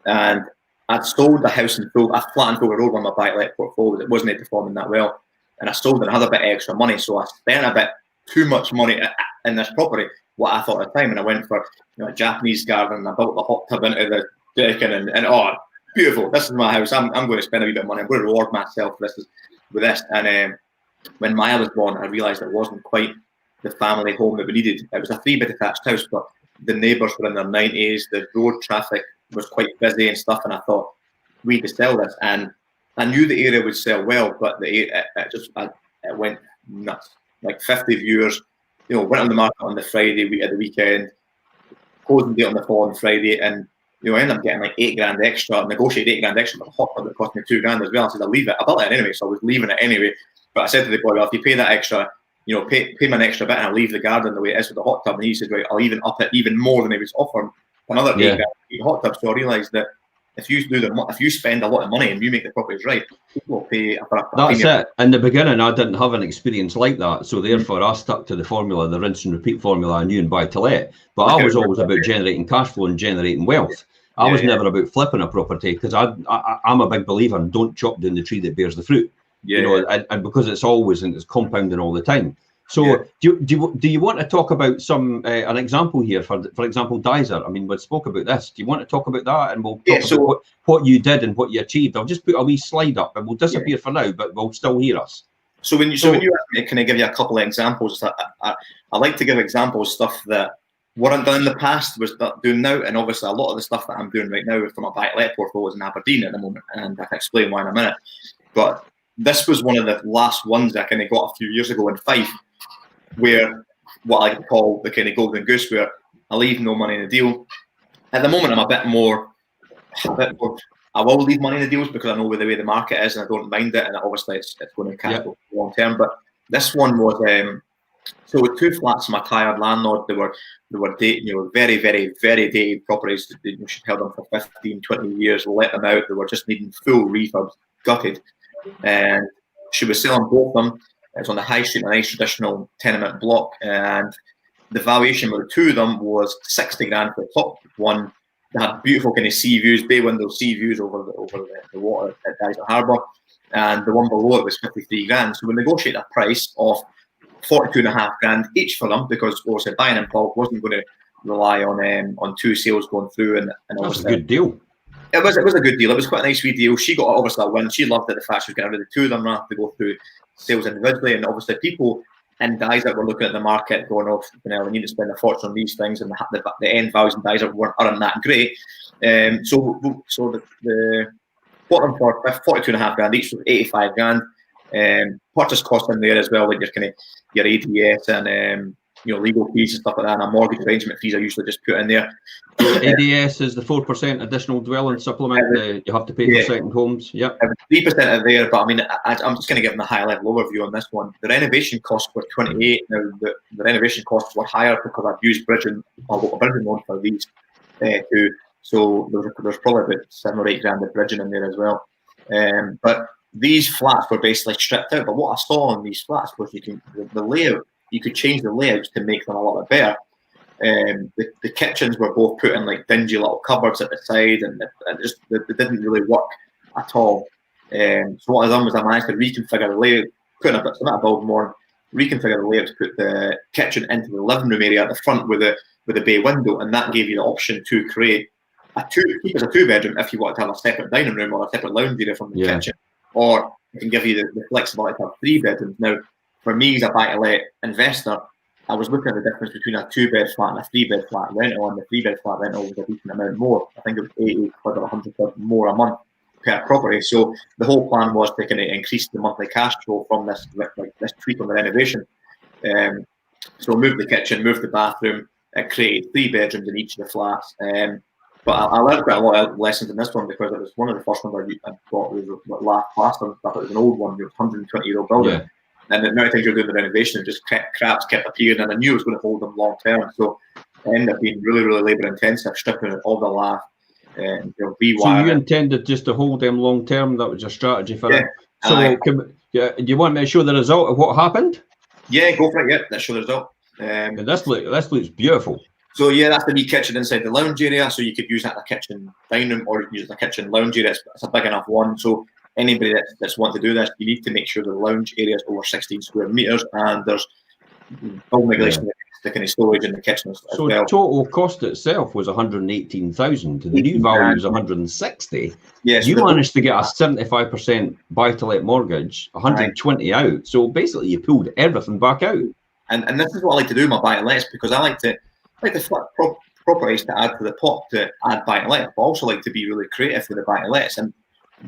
B: And I'd sold the house in full, a flat in full road on my buy-to-let portfolio that wasn't performing that well, and I sold it and had a bit extra money, so I spent a bit too much money in this property, what I thought at the time, and I went for a Japanese garden, and I built the hot tub into the decking, and beautiful, this is my house, I'm going to spend a wee bit of money, I'm going to reward myself with this. And when Maya was born, I realised it wasn't quite the family home that we needed. It was a 3-bed detached house, but the neighbours were in their 90s, the road traffic was quite busy and stuff, and I thought, we need to sell this. And I knew the area would sell well, but it went nuts. Like 50 viewers, went on the market on the Friday, at the weekend, closing date on the following Friday, and I ended up getting like 8 grand extra, negotiated 8 grand extra, but a hot tub that cost me 2 grand as well. I said, I'll leave it. I built it anyway, so I was leaving it anyway. But I said to the boy, well, if you pay that extra, pay me an extra bit, and I'll leave the garden the way it is with the hot tub. And he said, right, I'll even up it even more than he was offering. Another 8 grand hot tub. So I realised that if you spend a lot of money and you make the properties right, people will pay.
A: That's it. In the beginning, I didn't have an experience like that, so therefore I stuck to the formula, the rinse and repeat formula I knew in buy to let. But I was always about generating cash flow and generating wealth. I was never about flipping a property, because I'm a big believer in don't chop down the tree that bears the fruit. And because it's always and it's compounding all the time. So do you want to talk about some an example here? For example, Dizer. I mean, we spoke about this. Do you want to talk about that? And we'll talk about what you did and what you achieved. I'll just put a wee slide up, and we'll disappear for now, but we'll still hear us.
B: So when you ask me, can I give you a couple of examples? I like to give examples, stuff that weren't done in the past, was doing now, and obviously a lot of the stuff that I'm doing right now from a buy-to-let portfolio is in Aberdeen at the moment, and I can explain why in a minute. But this was one of the last ones I kind of got a few years ago in Fife, where what I call the kind of golden goose, where I leave no money in the deal. At the moment, I'm a bit more. I will leave money in the deals because I know where the way the market is, and I don't mind it. And obviously, it's going to cash flow long term. But this one was so with two flats, my tired landlord. They were dating, very, very, very dated properties. She held them for 15, 20 years. Let them out. They were just needing full refurbs, gutted, and she was selling both of them. It's on the high street, a nice traditional tenement block, and the valuation with the two of them was 60 grand for the top one. They had beautiful kind of sea views, bay windows, sea views over the water at Dizer Harbour, and the one below it was 53 grand. So we negotiated a price of 42.5 grand each for them, because obviously buying in bulk wasn't going to rely on two sales going through, and
A: that's a good deal.
B: It was a good deal. It was quite a nice wee deal. She got obviously a win. She loved it, the fact she was getting rid of the two of them rather than go through sales individually. And obviously people in Dizer were looking at the market going, oh, we need to spend a fortune on these things, and the end values in Dizer aren't that great. So the bottom for 42.5 grand each was 85 grand. Purchase cost in there as well, like your ADS and legal fees and stuff like that, and a mortgage arrangement fees I usually just put in there.
A: ADS is the 4% additional dwelling supplement you have to pay for second homes. Yep.
B: 3% are there, but I mean, I'm just going to give them a high level overview on this one. The renovation costs were 28. Now the renovation costs were higher because I've used bridging loan for these two. So there's probably about 7 or 8 grand of bridging in there as well. But these flats were basically stripped out. But what I saw on these flats was the layout. You could change the layouts to make them a lot better. The kitchens were both put in like dingy little cupboards at the side, and they didn't really work at all. So what I done was I managed to reconfigure the layout, put in a bit above more, reconfigure the layout to put the kitchen into the living room area at the front with a bay window, and that gave you the option to create keep as a 2-bedroom if you want to have a separate dining room or a separate lounge area from the kitchen, or it can give you the flexibility to have 3 bedrooms. Now, for me as a buy-to-let investor, I was looking at the difference between a 2-bed flat and a 3-bed flat rental, and the 3-bed flat rental was a decent amount more. I think it was 80 quid or 100 quid more a month per property. So the whole plan was to kind of increase the monthly cash flow from this tweak on the renovation. So move the kitchen, move the bathroom, created 3 bedrooms in each of the flats. But I learned quite a lot of lessons in this one, because it was one of the first ones I bought. It was last plaster and stuff. It was an old one. It was a 120-year-old building. Yeah. And the amount of things you're doing the renovation, just cracks kept appearing, and I knew it was going to hold them long term. So it ended up being really, really labour intensive, stripping all the lath, and rewiring.
A: So you intended just to hold them long term? That was your strategy for it. So do you want me to show the result of what happened?
B: Yeah, go for it. Yeah, let's show the result.
A: And this looks beautiful.
B: So yeah, that's the wee kitchen inside the lounge area. So you could use that as a kitchen dining room, or you could use it as a kitchen lounge area. It's a big enough one. So anybody that's want to do this, you need to make sure the lounge area is over 16 square meters, and there's building regulation, the kind of storage in the kitchen as well.
A: So total cost itself was 118,000. The new value was 160. Yeah, so you managed to get a 75% buy-to-let mortgage, 120 out. So basically, you pulled everything back out.
B: And this is what I like to do in my buy-to-lets, because I like to flip properties to add to the pot to add buy-to-let. I also like to be really creative with the buy-to-lets, and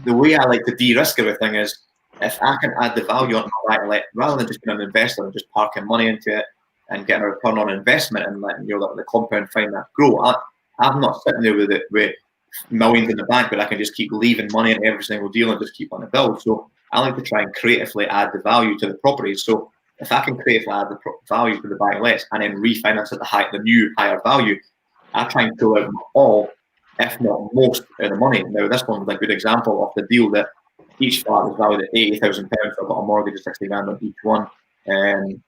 B: the way I like to de-risk everything is if I can add the value on my buy-to-let, rather than just being an investor and just parking money into it and getting a return on investment and letting the compound find that grow. I'm not sitting there with millions in the bank, but I can just keep leaving money in every single deal and just keep on the build. So I like to try and creatively add the value to the properties. So if I can creatively add the value to the buy-to-lets and then refinance at the new higher value, I try and pull out all if not most, of the money. Now, this one was a good example of the deal that each flat was valued at £80,000. So I've got a mortgage of 60 grand on each one. And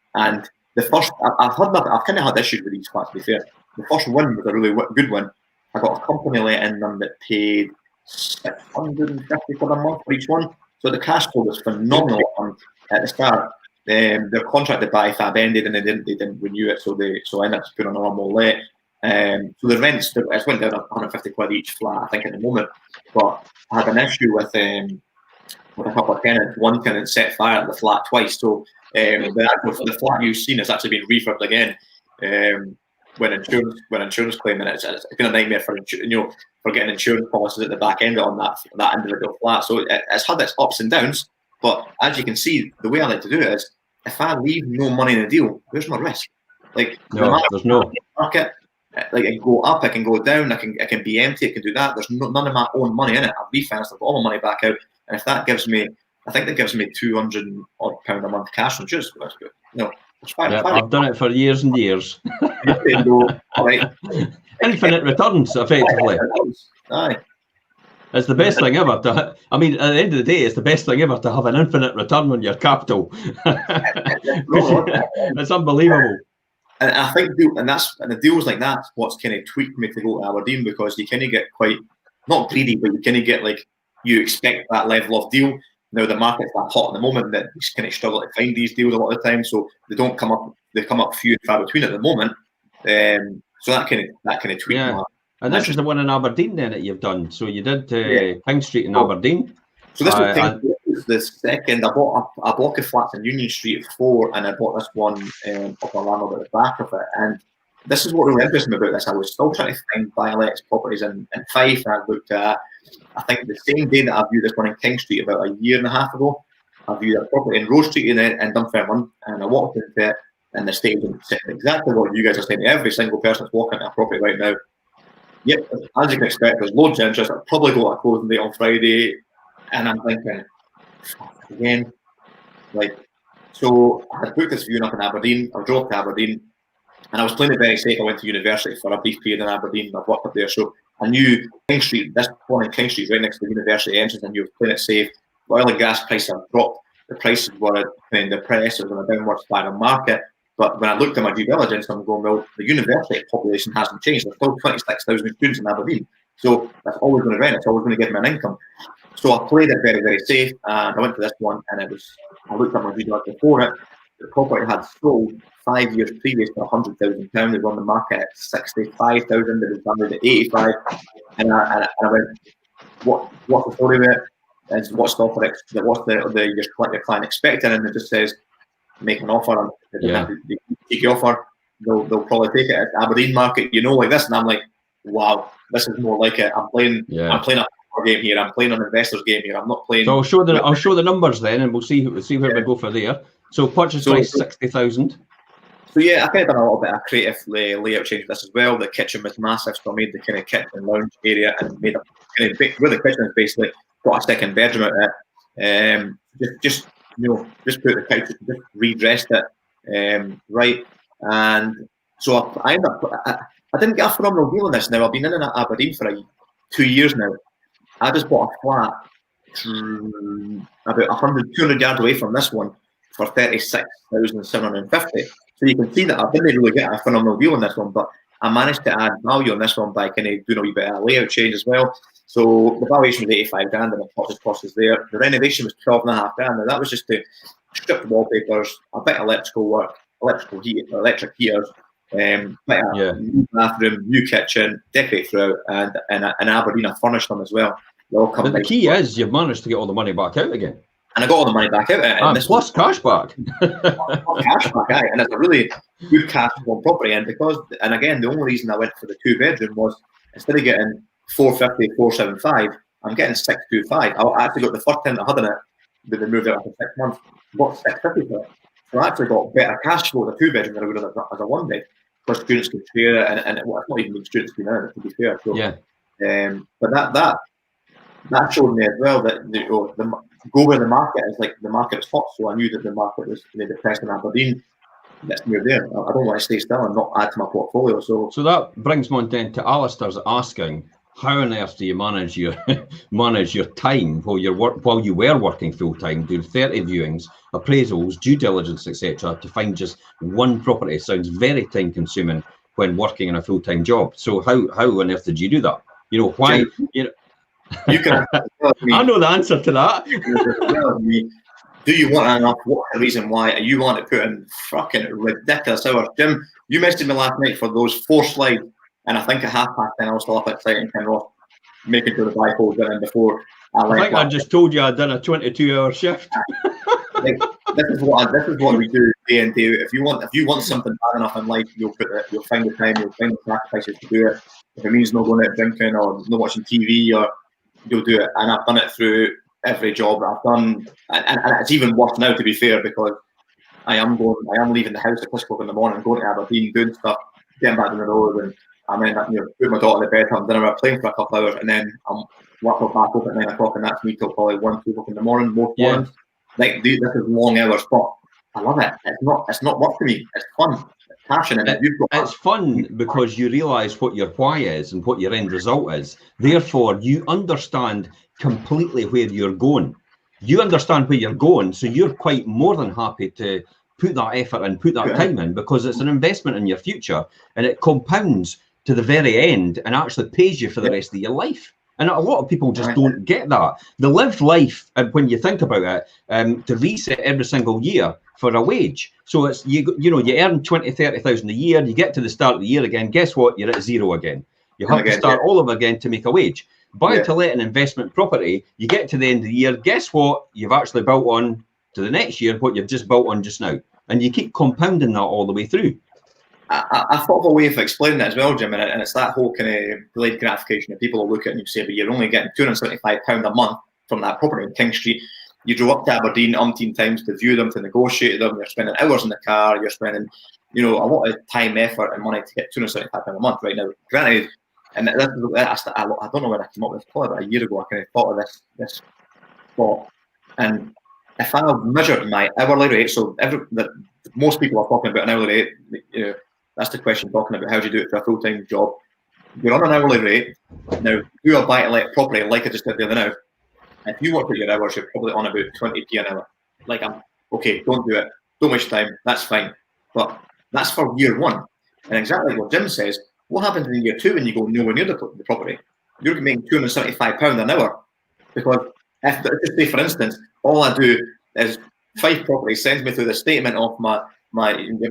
B: the first, I've kind of had issues with these flats, to be fair. The first one was a really good one. I got a company let in them that paid £650 for a month for each one. So the cash flow was phenomenal at the start. Their contract to buy fab ended and they didn't renew it, so I ended up putting on a normal let. So the rents it went down £150 each flat, I think, at the moment. But I had an issue with a couple of tenants. One tenant set fire to the flat twice. So the flat you've seen has actually been refurbed again. When insurance claim, and it's been a nightmare for getting insurance policies at the back end on that individual flat. So it's had its ups and downs, but as you can see, the way I like to do it is, if I leave no money in the deal, where's my risk? Like,
A: there's no
B: market. Like, it can go up, it can go down, it can be empty, it can do that. There's none of my own money in it. I've refinanced, I've got all my money back out, and if that gives me, I think that gives me £200 odd a month cash on interest. That's good. It's fine.
A: Yeah, I've done it for years and years.
B: All right.
A: Infinite returns, effectively.
B: Aye.
A: It's the best thing ever to. I mean, at the end of the day, it's the best thing ever to have an infinite return on your capital. It's unbelievable.
B: And I think, the deals like that, what's kind of tweaked me to go to Aberdeen, because you kind of get quite, not greedy, but you kind of get like, you expect that level of deal. Now the market's that hot at the moment that you kind of struggle to find these deals a lot of the time, so they don't come up. They come up few and far between at the moment. So that kind of tweak.
A: Yeah. And this is the one in Aberdeen then that you've done. So you did King Street in Aberdeen.
B: So this was the second. I bought a block of flats in Union Street at 4, and I bought this one up on landlord at the back of it. And this is what really interested me about this. I was still trying to find Valuations properties in Fife, and I looked at, I think the same day that I viewed this one in King Street about a year and a half ago, I viewed a property in Rose Street in Dunfermline, and I walked into it, and the estate agent said exactly what you guys are saying to every single person that's walking into a property right now. Yep, as you can expect, there's loads of interest. I'll probably go to a closing date on Friday, and I'm thinking, again, like, so I had booked this viewing up in Aberdeen. I drove to Aberdeen, and I was playing it very safe. I went to university for a brief period in Aberdeen. I've worked up there, so I knew King Street, this one in King Street, right next to the university entrance, and you were playing it safe. The oil and gas prices have dropped. The prices were depressed. It was on a downward spiral market. But when I looked at my due diligence, I'm going, well, the university population hasn't changed. There's still 26,000 students in Aberdeen. So that's always going to rent. It's always going to give me an income. So I played it very, very safe. And I went to this one, and I looked at my due diligence before it. The property had sold 5 years previous for £100,000. They were on the market at 65,000. It was valued at 85. And I went, what's the story with it? And what's the offer? What's your client expecting? And it just says, make an offer. And they take your offer. They'll probably take it at Aberdeen market, like this. And I'm like, wow, this is more like it. I'm playing a game here. I'm playing an investor's game here. I'm not playing. So
A: I'll show the numbers then, and we'll see where we go for there. So purchase price 60,000.
B: So yeah, I kind of done a little bit of creative layout change for this as well. The kitchen was massive, so I made the kind of kitchen lounge area and made a kind of where the kitchen is basically got a second bedroom out there. Just put the couch, just redressed it right, and so I ended up. I didn't get a phenomenal deal on this. Now I've been in Aberdeen for 2 years now. I just bought a flat about 200 yards away from this one for 36,750. So you can see that I didn't really get a phenomenal deal on this one, but I managed to add value on this one by kind of doing a wee bit of layout change as well. So the valuation was 85 grand and the purchase cost is there. The renovation was 12.5 grand, and that was just to strip the wallpapers, a bit of electrical work, electric heaters, new bathroom, new kitchen, decorate throughout, and Aberdeen I furnished them as well.
A: But the key is you've managed to get all the money back out again.
B: And I got all the money back out. And
A: plus cash back.
B: Cash back, aye. And it's a really good cash flow property. And again, the only reason I went for the 2-bedroom was instead of getting 450, 475, I'm getting 625. I actually got the first time I had in it, they moved out after 6 months, bought 650 for it. So I actually got better cash flow with a 2-bedroom than I would have as a 1-bed. Because students could share it, and it's not even been students being in it, to be fair. So, but that showed me as well that go where the market is. Like the market is hot, so I knew that the market was depressed in Aberdeen. Let's move there. I don't want to stay still and not add to my portfolio. So
A: that brings me on then to Alistair's asking, how on earth do you manage your manage your time while you were working full time, doing 30 viewings, appraisals, due diligence, etc., to find just one property? Sounds very time consuming when working in a full time job. So how on earth did you do that? You know why?
B: Jim,
A: you know,
B: you can
A: I know the answer to that.
B: Do you want to know what's the reason why you want to put in fucking ridiculous hours? Jim, you messaged me last night for those 4 slides, and I think at 10:30 I was still up at site in Kinross, making sure the bifolds went in before I left.
A: I think I just told you I'd done a 22-hour shift.
B: This is what we do day in, day out. If you want something bad enough in life, you'll find the time, you'll find the sacrifices to do it. If it means not going out drinking or not watching TV, or you'll do it. And I've done it through every job that I've done, and it's even worse now, to be fair, because I am leaving the house at 6 o'clock in the morning, going to Aberdeen, doing stuff, getting back on the road, and I mean, put my daughter to bed, having dinner, we're playing for a couple of hours, and then I'm back up at 9 o'clock, and that's me till probably 1, 2 o'clock in the morning, most mornings. Like, this is long hours, but I love it. It's not work for me. It's fun. It's passion. And
A: it's fun because you realise what your why is and what your end result is. Therefore, you understand completely where you're going. You understand where you're going, so you're quite more than happy to put that effort and put that time in, because it's an investment in your future, and it compounds to the very end and actually pays you for the rest of your life. And a lot of people just don't get that. They live life, when you think about it, to reset every single year for a wage. So it's you earn 20, 30,000 a year. You get to the start of the year again. Guess what? You're at zero again. You have to start all over again to make a wage. Buy to let an investment property. You get to the end of the year. Guess what? You've actually built on to the next year what you've just built on just now, and you keep compounding that all the way through.
B: I thought of a way of explaining it as well, Jim, and it's that whole kind of delayed gratification that people will look at and you say, but you're only getting £275 a month from that property in King Street. You drove up to Aberdeen umpteen times to view them, to negotiate them. You're spending hours in the car. You're spending, a lot of time, effort, and money to get £275 a month right now. Granted, and I don't know when I came up with this, probably about a year ago. I kind of thought of this thought, and if I measured my hourly rate, so most people are talking about an hourly rate. That's the question, talking about how do you do it for a full-time job. You're on an hourly rate. Now, do a buy-to-let property like I just did the other now. If you work at your hours, you're probably on about 20p an hour. Like, okay, don't do it. Don't waste time. That's fine. But that's for year one. And exactly what Jim says, what happens in year 2 when you go nowhere near the property? You're making £275 an hour. Because if, just say, for instance, all I do is Fife Property sends me through the statement of my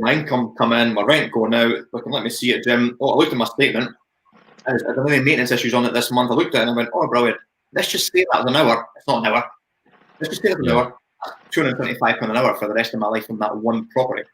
B: income come in, my rent going out. Let me see it, Jim. Oh, I looked at my statement. I don't have any maintenance issues on it this month. I looked at it and I went, oh, brilliant. Let's just say that was an hour. It's not an hour. Let's just say it was an hour. £225 an hour for the rest of my life on that one property.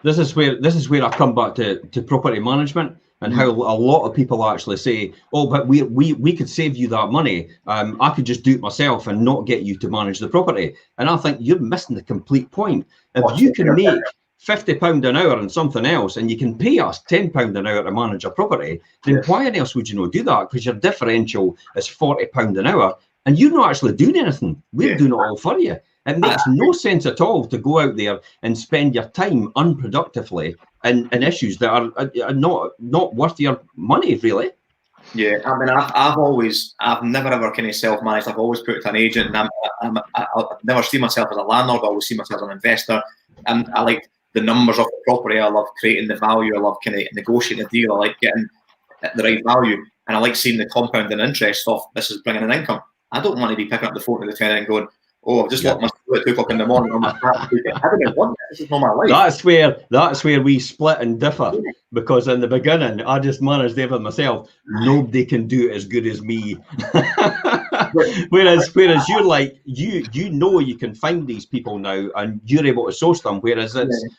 A: This is where I come back to property management and how a lot of people actually say, oh, but we could save you that money. I could just do it myself and not get you to manage the property. And I think you're missing the complete point. If you can make £50 an hour and something else, and you can pay us £10 an hour to manage a property, then why else would you not do that? Because your differential is £40 an hour, and you're not actually doing anything. We're doing it all for you. It makes no sense at all to go out there and spend your time unproductively in issues that are not worth your money, really.
B: Yeah, I mean, I've never ever kind of self-managed. I've always put it to an agent, and I've never seen myself as a landlord. I always see myself as an investor, and I like the numbers of the property. I love creating the value. I love kind of negotiating the deal. I like getting the right value, and I like seeing the compounding interest of this is bringing an income. I don't want to be picking up the phone to the tenant and going, oh, I've just locked my school at 2 o'clock in the morning on my car. I don't want that. This is not my life.
A: That's where we split and differ, because in the beginning I just managed everything myself. Nobody can do it as good as me. whereas you're like, you know you can find these people now and you're able to source them. Whereas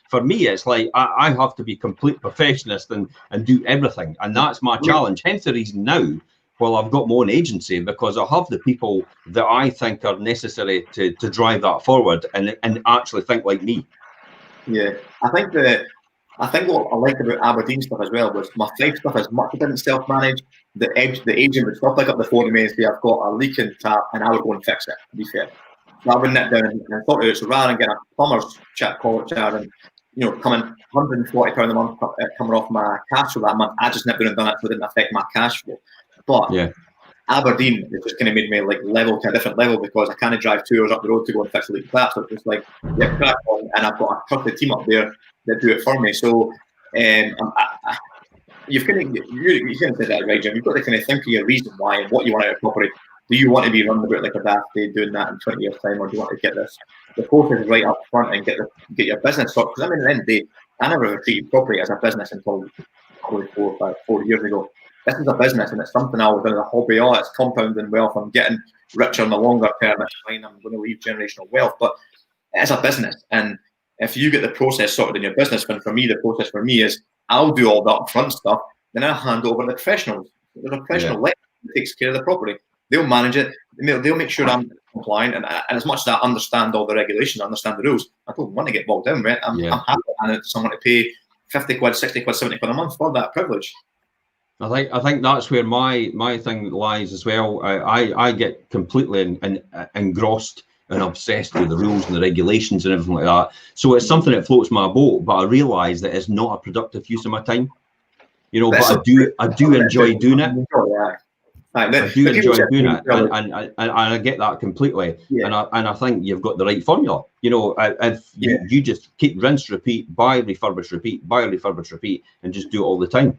A: for me, it's like I have to be complete perfectionist and do everything, and that's my challenge. Hence the reason now, well, I've got my own agency, because I have the people that I think are necessary to drive that forward and actually think like me.
B: Yeah, I think what I like about Aberdeen stuff as well was my Fife stuff, as much as I didn't self-manage, the agent would still pick up the phone to me and say, I've got a leak in tap, and I would go and fix it, to be fair. So I would nip down and sort it out. So rather than getting a plumber's call charge and coming £140 a month coming off my cash flow that month, I just nipped down and done it so it didn't affect my cash flow. But Aberdeen, it just kind of made me like level to a different level, because I can't drive 2 hours up the road to go and fix the leak tap. So it's just like, yeah, crack on, and I've got a trusted team up there that do it for me. So you've kind of said that right, Jim. You've got to kind of think of your reason why and what you want out of property. Do you want to be running about like a daft doing that in 20 years' time, or do you want to get the process right up front and get your business sorted? Because I mean, at the end of the day, I never ever treated property as a business until probably 4 years ago. This is a business, and it's something I was doing as a hobby. Oh, it's compounding wealth. I'm getting richer in the longer term. It's fine. I'm going to leave generational wealth. But it's a business, and if you get the process sorted in your business, and for me, the process for me is I'll do all that upfront stuff, then I'll hand over to the professionals. There's a professional that takes care of the property. They'll manage it. They'll make sure I'm compliant, and as much as I understand all the regulations, I understand the rules, I don't want to get bogged down, right? I'm happy to hand it to someone to pay 50 quid, 60 quid, 70 quid a month for that privilege.
A: I think that's where my thing lies as well. I get completely engrossed and obsessed with the rules and the regulations and everything like that. So it's something that floats my boat, but I realise that it's not a productive use of my time. You know, but I do enjoy doing it. I do enjoy doing it, and I get that completely. And I think you've got the right formula. You know, if you just keep rinse, repeat, buy, refurbish, repeat, buy, refurbish, repeat, and just do it all the time.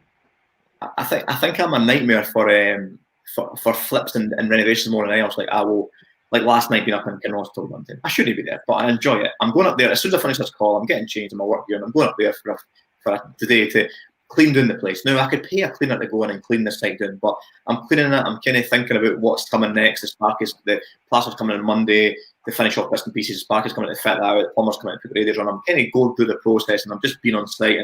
B: I think I'm a nightmare for flips and renovations more than anything else. Like I will, like last night being up in Kinross till London. I shouldn't be there, but I enjoy it. I'm going up there as soon as I finish this call. I'm getting changed in my work gear, and I'm going up there for today to clean down the place. Now I could pay a cleaner to go in and clean this site down, but I'm cleaning it. I'm kind of thinking about what's coming next. The plaster's coming on Monday to finish off bits and pieces. The spark is coming to fit that out. The plumber's coming to put the radiators on. I'm kind of going through the process, and I'm just being on site,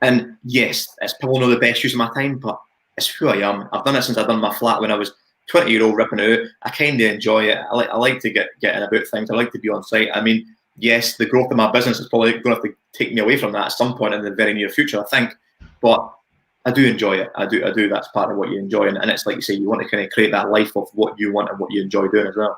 B: and yes, it's probably not the best use of my time, but it's who I am. I've done it since I've done my flat when I was 20-year-old ripping it out. I kind of enjoy it. I like to get in about things. I like to be on site. I mean, yes, the growth of my business is probably going to have to take me away from that at some point in the very near future, I think. But I do enjoy it. I do. That's part of what you enjoy, and it's like you say, you want to kind of create that life of what you want and what you enjoy doing as well.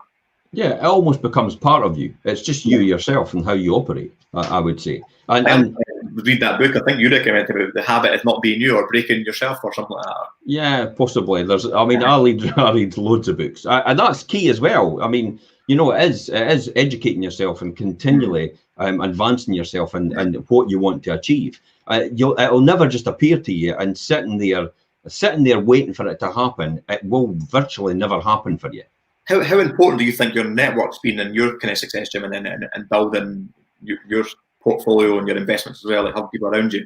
A: Yeah, it almost becomes part of you. It's just you yourself and how you operate, I would say. And
B: read that book. I think you recommended about the habit of not being you or breaking yourself or something like that.
A: Yeah, possibly. I read loads of books, and that's key as well. I mean, you know, it is educating yourself and continually advancing yourself and what you want to achieve. It'll never just appear to you, and sitting there waiting for it to happen, it will virtually never happen for you.
B: How important do you think your network's been in your kind of success, Jim, and building your portfolio and your investments as well, like having people around you?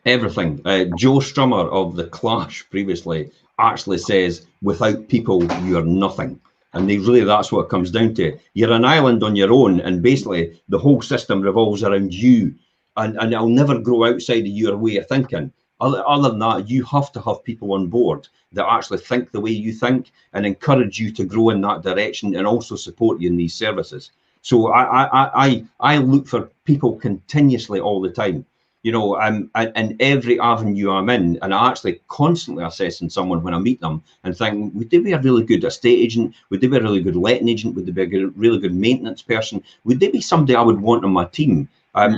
A: Everything. Joe Strummer of The Clash previously actually says, without people, you're nothing. And that's what it comes down to. You're an island on your own, and basically the whole system revolves around you, and it'll never grow outside of your way of thinking. Other than that, you have to have people on board that actually think the way you think and encourage you to grow in that direction, and also support you in these services. So I look for people continuously all the time, you know, and every avenue I'm in, and I actually constantly assessing someone when I meet them and think, would they be a really good estate agent? Would they be a really good letting agent? Would they be a really good maintenance person? Would they be somebody I would want on my team?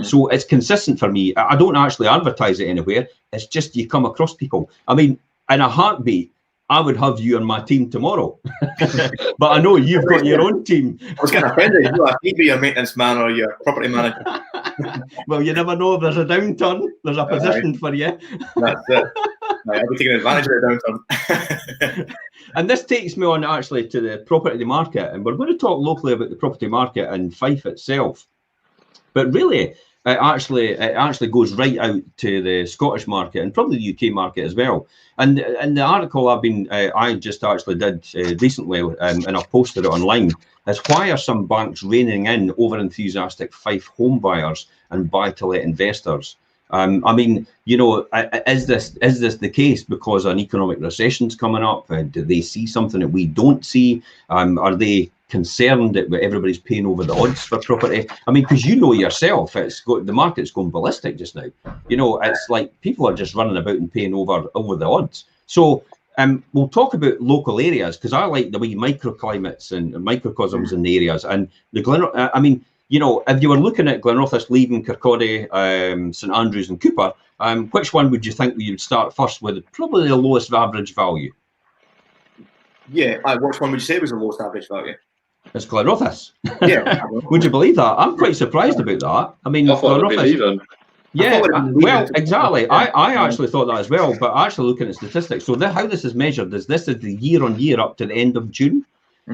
A: So it's consistent for me. I don't actually advertise it anywhere. It's just you come across people. I mean, in a heartbeat, I would have you on my team tomorrow. But I know you've got your own team.
B: I was getting offended. I need to be your maintenance man or your property manager.
A: Well, you never know if there's a downturn. There's a position for you.
B: That's it. I'll be taking advantage of the downturn.
A: And this takes me on actually to the property market. And we're going to talk locally about the property market and Fife itself. But really, it actually goes right out to the Scottish market and probably the UK market as well. And the article I just actually did recently, and I've posted it online, is why are some banks reining in over-enthusiastic Fife home buyers and buy-to-let investors? I mean, you know, is this the case because an economic recession's coming up? Do they see something that we don't see? Are they concerned that everybody's paying over the odds for property? I mean, because you know yourself, the market's going ballistic just now. You know, it's like people are just running about and paying over the odds. So we'll talk about local areas, because I like the wee microclimates and microcosms in the areas. And I mean, you know, if you were looking at Glenrothes, Leven, Kirkcaldy, St Andrews and Cooper, which one would you think you would start first with? Probably the lowest average value.
B: Yeah, which one would you say was the lowest average value?
A: It's Glenrothes.
B: Yeah.
A: Would you believe that? I'm quite surprised about that. I mean,
C: I thought it would be even.
A: Yeah, well, exactly. I actually thought that as well, but actually looking at statistics, so how this is measured is this is the year on year up to the end of June.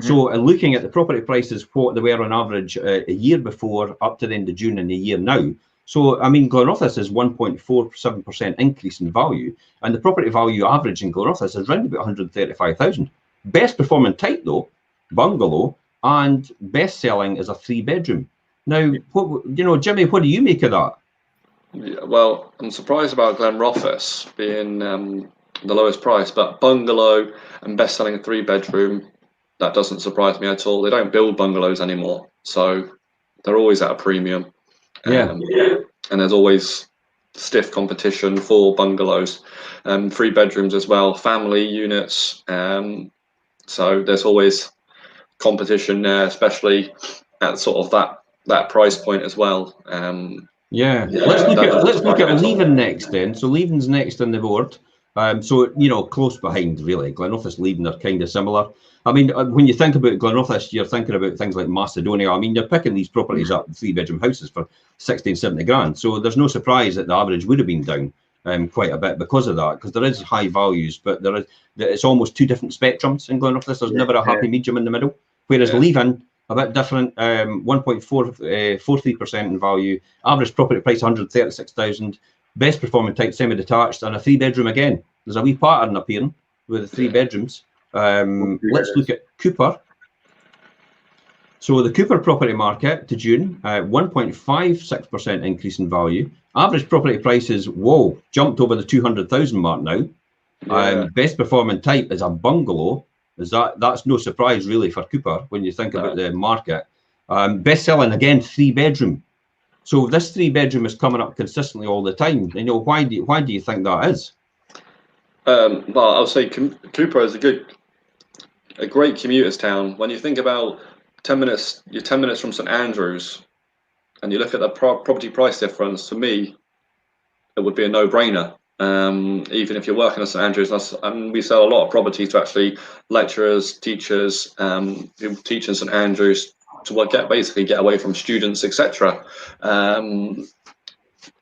A: So looking at the property prices, what they were on average a year before up to the end of June and a year now. So, I mean, Glenrothes is 1.47% increase in value, and the property value average in Glenrothes is around about 135,000. Best performing type though, bungalow, and best selling is a 3-bedroom. Now, Jimmy, what do you make of that?
C: Yeah, well, I'm surprised about Glenrothes being the lowest price, but bungalow and best-selling 3-bedroom, that doesn't surprise me at all. They don't build bungalows anymore, so they're always at a premium.
A: Yeah.
C: And there's always stiff competition for bungalows, 3-bedrooms as well, family units. So there's always competition there, especially at sort of that price point as well.
A: Let's look at Leven next then. So Leven's next on the board. So close behind really. Glenrothes, Leven are kind of similar. I mean, when you think about Glenrothes, you're thinking about things like Macedonia. I mean, you're picking these properties up, 3-bedroom houses for 60 and 70 grand. So there's no surprise that the average would have been down quite a bit because of that, because there is high values, but it's almost two different spectrums in Glenrothes. There's never a happy medium in the middle. Whereas Leven, a bit different, 1.43% in value, average property price 136,000, best performing type semi-detached, and a 3-bedroom again. There's a wee pattern appearing with the 3 bedrooms. Let's look at Cooper. So the Cooper property market to June, 1.56% increase in value. Average property prices, jumped over the 200,000 mark now. Best performing type is a bungalow. That's no surprise really for Cooper when you think about the market. Best selling again, 3-bedroom. So this 3-bedroom is coming up consistently all the time. Why do you think that is?
C: Well, I'll say Cooper is a great commuters town. When you think about 10 minutes, you're 10 minutes from St Andrews, and you look at the property price difference. For me, it would be a no-brainer. Even if you're working at St Andrews, and we sell a lot of property to actually lecturers, teachers who teach in St Andrews to basically get away from students, etc.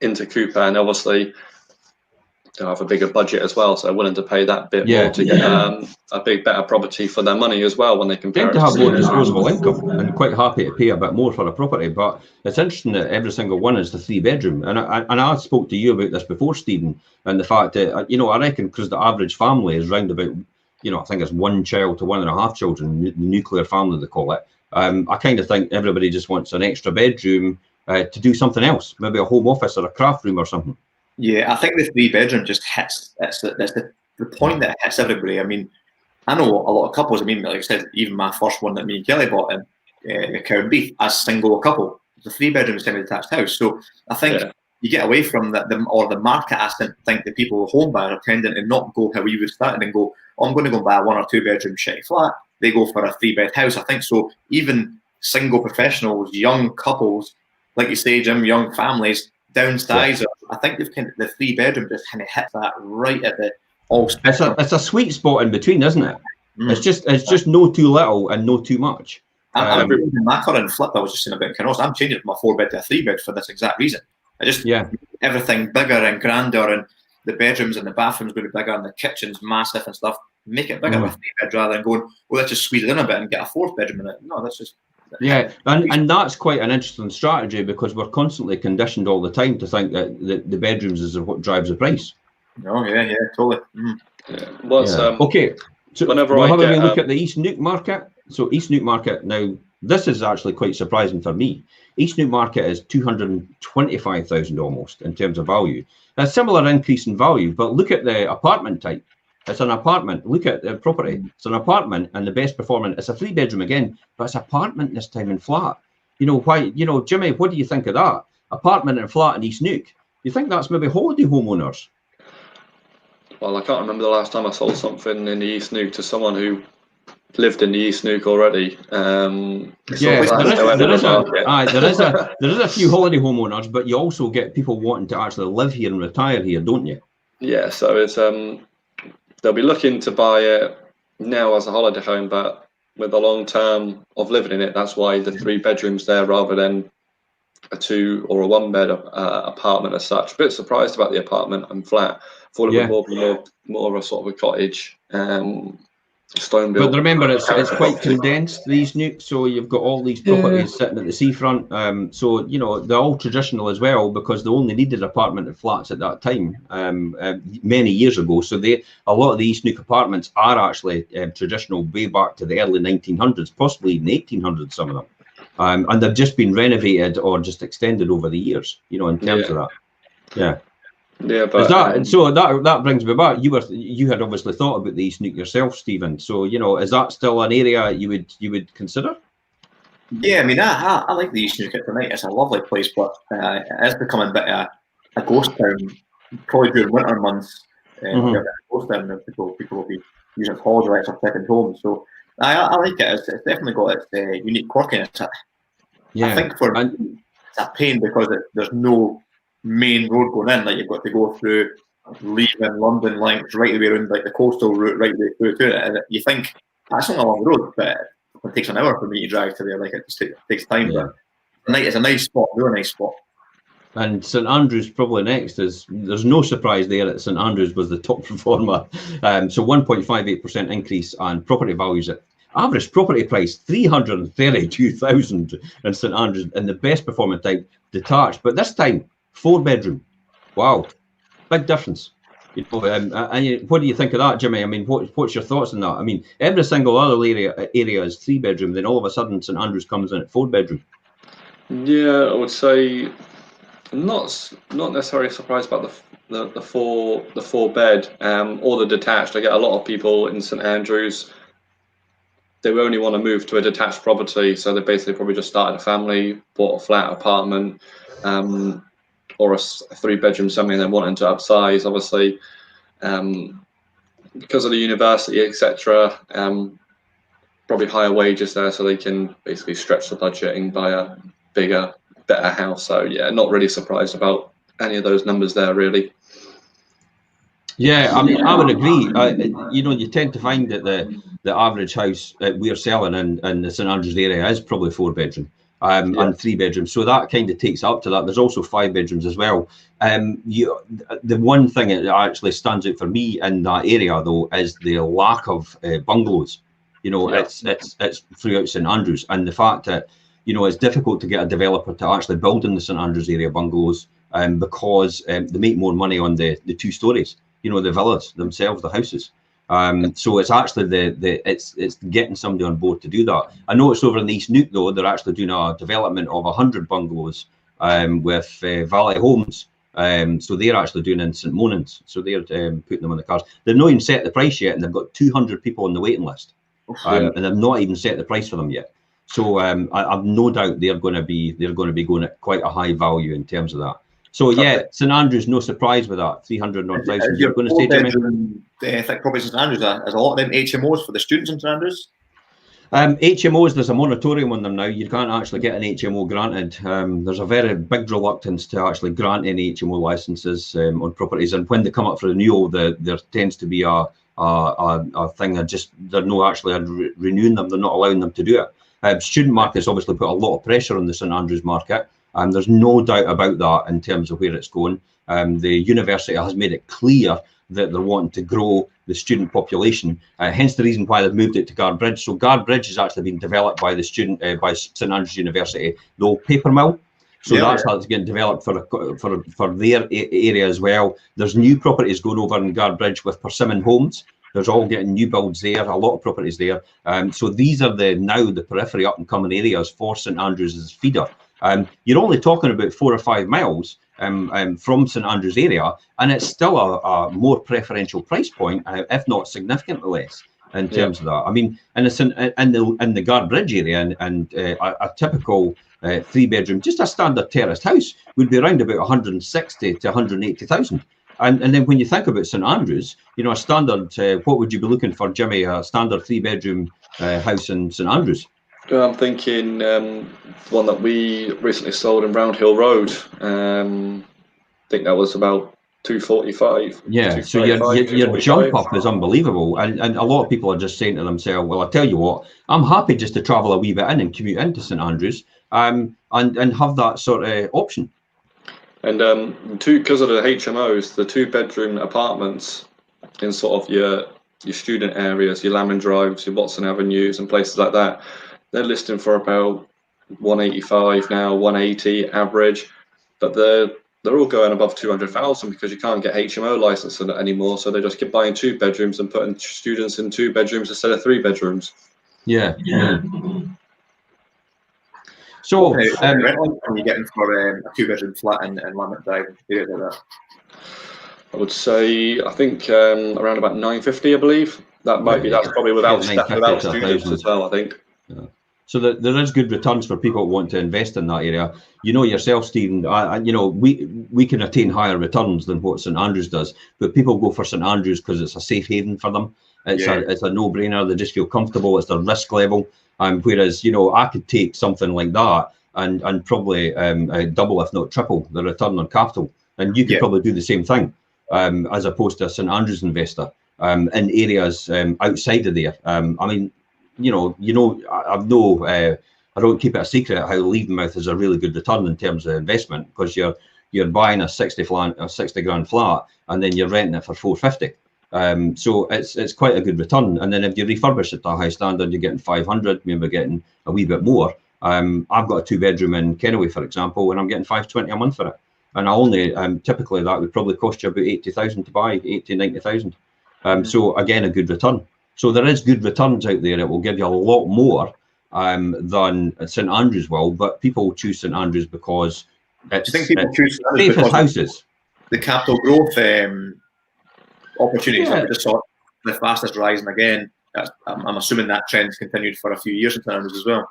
C: Into Cooper, and obviously they have a bigger budget as well, so they're willing to pay that bit more to get a better property for their money as well when they compare.
A: They tend to have more disposable income and quite happy to pay a bit more for a property. But it's interesting that every single one is the 3-bedroom. And I spoke to you about this before, Stephen, and the fact that I reckon because the average family is round about I think it's 1 child to 1.5 children, the nuclear family they call it. I kind of think everybody just wants an extra bedroom to do something else, maybe a home office or a craft room or something.
B: Yeah, I think the 3-bedroom just hits. That's the point that hits everybody. I mean, I know a lot of couples. I mean, like I said, even my first one that me and Kelly bought in Cardiff as single couple, it's a 3-bedroom semi-detached house. So I think you get away from the market. I think that people home buyers are tending to not go how we would start and go, I'm going to go and buy a 1 or 2-bedroom shitty flat. They go for a 3-bed house. I think so. Even single professionals, young couples, like you say, Jim, young families. Downsizer, I think the 3-bedroom just kind of hit that right at the all spectrum.
A: It's a sweet spot in between, isn't it? It's just no too little and no too much.
B: My current flip, I was just saying about Canos, I'm changing from a 4-bed to a 3-bed for this exact reason. I just everything bigger and grander, and the bedrooms and the bathrooms going to be bigger, and the kitchen's massive and stuff. Make it bigger with a 3-bed rather than going, let's just squeeze it in a bit and get a 4th bedroom in it. No, that's just.
A: And that's quite an interesting strategy because we're constantly conditioned all the time to think that the bedrooms is what drives the price.
B: Oh yeah, totally.
A: Okay, so we'll have a look at the East Neuk market. So East Neuk market, now this is actually quite surprising for me. East Neuk market is 225,000 almost in terms of value. A similar increase in value, but look at the apartment type. It's an apartment. Look at the property. It's an apartment, and the best performing. It's a 3-bedroom again, but it's apartment this time in flat. Why? Jimmy, what do you think of that? Apartment and flat in East Neuk. You think that's maybe holiday homeowners?
C: Well, I can't remember the last time I sold something in the East Neuk to someone who lived in the East Neuk already.
A: There is a few holiday homeowners, but you also get people wanting to actually live here and retire here, don't you?
C: Yeah, so it's they'll be looking to buy it now as a holiday home, but with the long term of living in it, that's why the 3 bedrooms there rather than a 2 or a 1 bed apartment as such. A bit surprised about the apartment and flat. Thought it would be more of a sort of a cottage, stone built.
A: But remember, it's quite condensed, these nukes. So you've got all these properties sitting at the seafront. So you know they're all traditional as well because they only needed apartment and flats at that time, many years ago. So a lot of these nuke apartments are actually traditional, way back to the early 1900s, possibly even 1800s. Some of them. And they've just been renovated or just extended over the years, you know, in terms of that. Yeah.
C: Yeah, but
A: so that brings me back. You had obviously thought about the East Nuke yourself, Stephen. So you know, is that still an area you would consider?
B: Yeah, I mean, I like the East Nuke at the night. It's a lovely place, but it has become a bit of a ghost town. Probably during winter months, a ghost town, and people will be using it as holiday or second home. So I like it. It's definitely got its unique quirkiness. I think for me, it's a pain because there's no main road going in. Like you've got to go through leaving London links right the way around like the coastal route right the way through to it. And you think that's not a long road, but it takes an hour for me to drive to there. Like it just takes time. But it's a nice spot, really nice spot.
A: And St Andrews probably next. There's no surprise there that St Andrews was the top performer. So 1.58% increase on property values at average property price 332,000 in St Andrews, and the best performing type detached, but this time 4 bedroom. Wow, big difference. You know, and what do you think of that, Jimmy? I mean, what's your thoughts on that? I mean, every single other area is 3 bedroom, then all of a sudden St Andrews comes in at 4 bedroom.
C: Yeah, I would say I'm not necessarily surprised about the four bed or the detached. I get a lot of people in St Andrews. They only want to move to a detached property, so they basically probably just started a family, bought a flat apartment, or a 3 bedroom something, and then wanting to upsize. Obviously, because of the university, etc. Probably higher wages there, so they can basically stretch the budget and buy a bigger, better house. So yeah, not really surprised about any of those numbers there, really.
A: Yeah, I mean, I would agree. You know, you tend to find that the average house we're selling in the St Andrews area is probably 4 bedroom and 3 bedrooms. So that kind of takes up to that. There's also 5 bedrooms as well. The one thing that actually stands out for me in that area though is the lack of bungalows. You know, it's throughout St Andrews, and the fact that you know it's difficult to get a developer to actually build in the St Andrews area bungalows because they make more money on the 2 stories. You know, the villas themselves, the houses. So it's actually it's getting somebody on board to do that. I noticed over in the East Nuke though, they're actually doing a development of 100 bungalows with Valley Homes. So they're actually doing in St Monans. So they're putting them on the cars. They've not even set the price yet, and they've got 200 people on the waiting list, and they've not even set the price for them yet. So I've no doubt they're going to be going at quite a high value in terms of that. So yeah, St Andrews, no surprise with that, 300,000. You're going to say, Jimmy?
B: I think probably St Andrews has a lot of them HMOs for the students in St Andrews.
A: HMOs, there's a moratorium on them now. You can't actually get an HMO granted. There's a very big reluctance to actually grant any HMO licenses on properties, and when they come up for renewal, there tends to be a thing that just they're not actually renewing them. They're not allowing them to do it. Student markets obviously put a lot of pressure on the St Andrews market. There's no doubt about that in terms of where it's going. The university has made it clear that they're wanting to grow the student population, hence the reason why they've moved it to Guard Bridge. So Guard Bridge has actually been developed by by St Andrews University, the old paper mill. So that's how it's getting developed for their area as well. There's new properties going over in Guard Bridge with Persimmon Homes. There's all getting new builds there, a lot of properties there. So these are now the periphery up and coming areas for St Andrews as feeder. You're only talking about 4 or 5 miles from St Andrews area, and it's still a more preferential price point, if not significantly less in terms of that. I mean, in the Guard Bridge area, and a typical 3 bedroom, just a standard terraced house would be around about 160 to 180,000. And then when you think about St Andrews, you know, a standard, what would you be looking for, Jimmy? A standard 3 bedroom house in St Andrews?
C: I'm thinking the one that we recently sold in Round Hill Road. I think that was about 245.
A: Yeah, so your jump up is unbelievable, and a lot of people are just saying to themselves, well, I tell you what, I'm happy just to travel a wee bit in and commute into St Andrews, and have that sort of option. And
C: because of the HMOs, the 2-bedroom apartments in sort of your student areas, your Lamond Drives, your Watson Avenues, and places like that, they're listing for about 185 now, 180 average, but they're all going above 200,000 because you can't get HMO license in it anymore. So they just keep buying 2 bedrooms and putting students in 2 bedrooms instead of 3 bedrooms.
A: Yeah. So,
B: what are you getting for a 2-bedroom flat in Lamont Drive?
C: I would say, I think around about 950, I believe. That might be, that's probably without students as well, I think.
A: Yeah. So there is good returns for people who want to invest in that area. You know yourself, Stephen, you know, we can attain higher returns than what St Andrews does, but people go for St Andrews because it's a safe haven for them. It's a no-brainer. They just feel comfortable. It's their risk level. Whereas, you know, I could take something like that and probably double, if not triple, the return on capital. And you could probably do the same thing as opposed to a St Andrews investor in areas outside of there. I mean, I don't keep it a secret how Leavenmouth is a really good return in terms of investment, because you're buying a 60 grand flat and then you're renting it for 450. So it's quite a good return. And then if you refurbish it to a high standard, you're getting 500, maybe getting a wee bit more. I've got a 2-bedroom in Kennaway, for example, and I'm getting 520 a month for it. And I only typically that would probably cost you about 80,000 to buy, 90,000. So again, a good return. So there is good returns out there. It will give you a lot more than St Andrews will, but people choose St Andrews because it's,
B: do you think people choose St Andrews
A: because houses.
B: The capital growth opportunities that we just saw the fastest rising again? I'm assuming that trend's continued for a few years in St Andrews as well.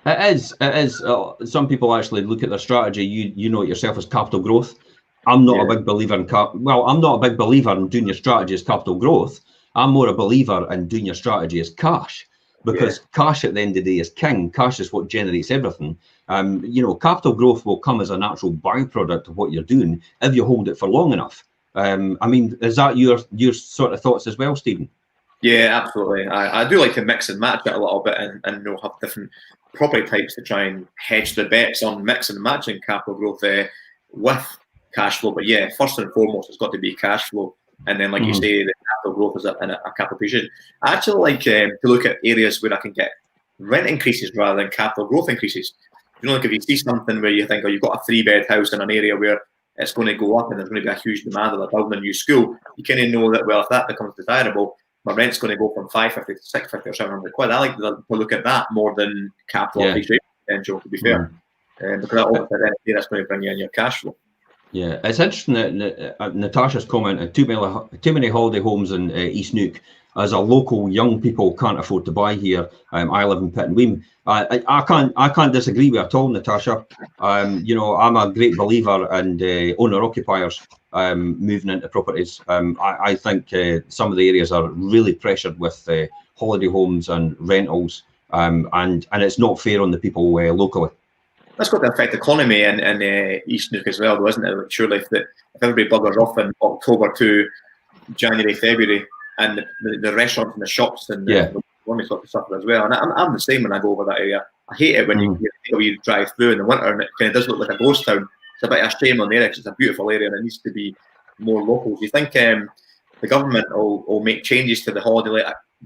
A: It is. Some people actually look at their strategy. You know it yourself as capital growth. I'm not a big believer in I'm not a big believer in doing your strategy as capital growth. I'm more a believer in doing your strategy as cash, because cash at the end of the day is king. Cash is what generates everything. You know, capital growth will come as a natural byproduct of what you're doing if you hold it for long enough. I mean, is that your sort of thoughts as well, Stephen?
B: Yeah, absolutely. I do like to mix and match it a little bit and you know, have different property types to try and hedge the bets on mixing and matching capital growth with cash flow. But yeah, first and foremost, it's got to be cash flow. And then, like you say, the capital growth is a capital appreciation. I actually like to look at areas where I can get rent increases rather than capital growth increases. You know, like if you see something where you think, oh, you've got a 3-bed house in an area where it's going to go up and there's going to be a huge demand of building a new school, you kind of know that, well, if that becomes desirable, my rent's going to go from 550 to 650 or 700 quid. I like to look at that more than capital appreciation potential, to be fair. Because that's going to bring you in your cash flow.
A: Yeah, it's interesting that Natasha's comment, too many holiday homes in East Neuk. As a local, young people can't afford to buy here. I live in Pittenweem. I can't disagree with it at all, Natasha. You know, I'm a great believer in owner-occupiers moving into properties. I think some of the areas are really pressured with holiday homes and rentals, and it's not fair on the people locally.
B: That's got to affect the economy in East Neuk as well, though, isn't it? Like, surely if everybody buggers off in October to January, February, and the restaurants and the shops and the economy sort of suffer as well. And I'm the same when I go over that area. I hate it when you drive through in the winter and it kind of does look like a ghost town. It's a bit of a shame on the area because it's a beautiful area and it needs to be more local. Do you think the government will make changes to the holiday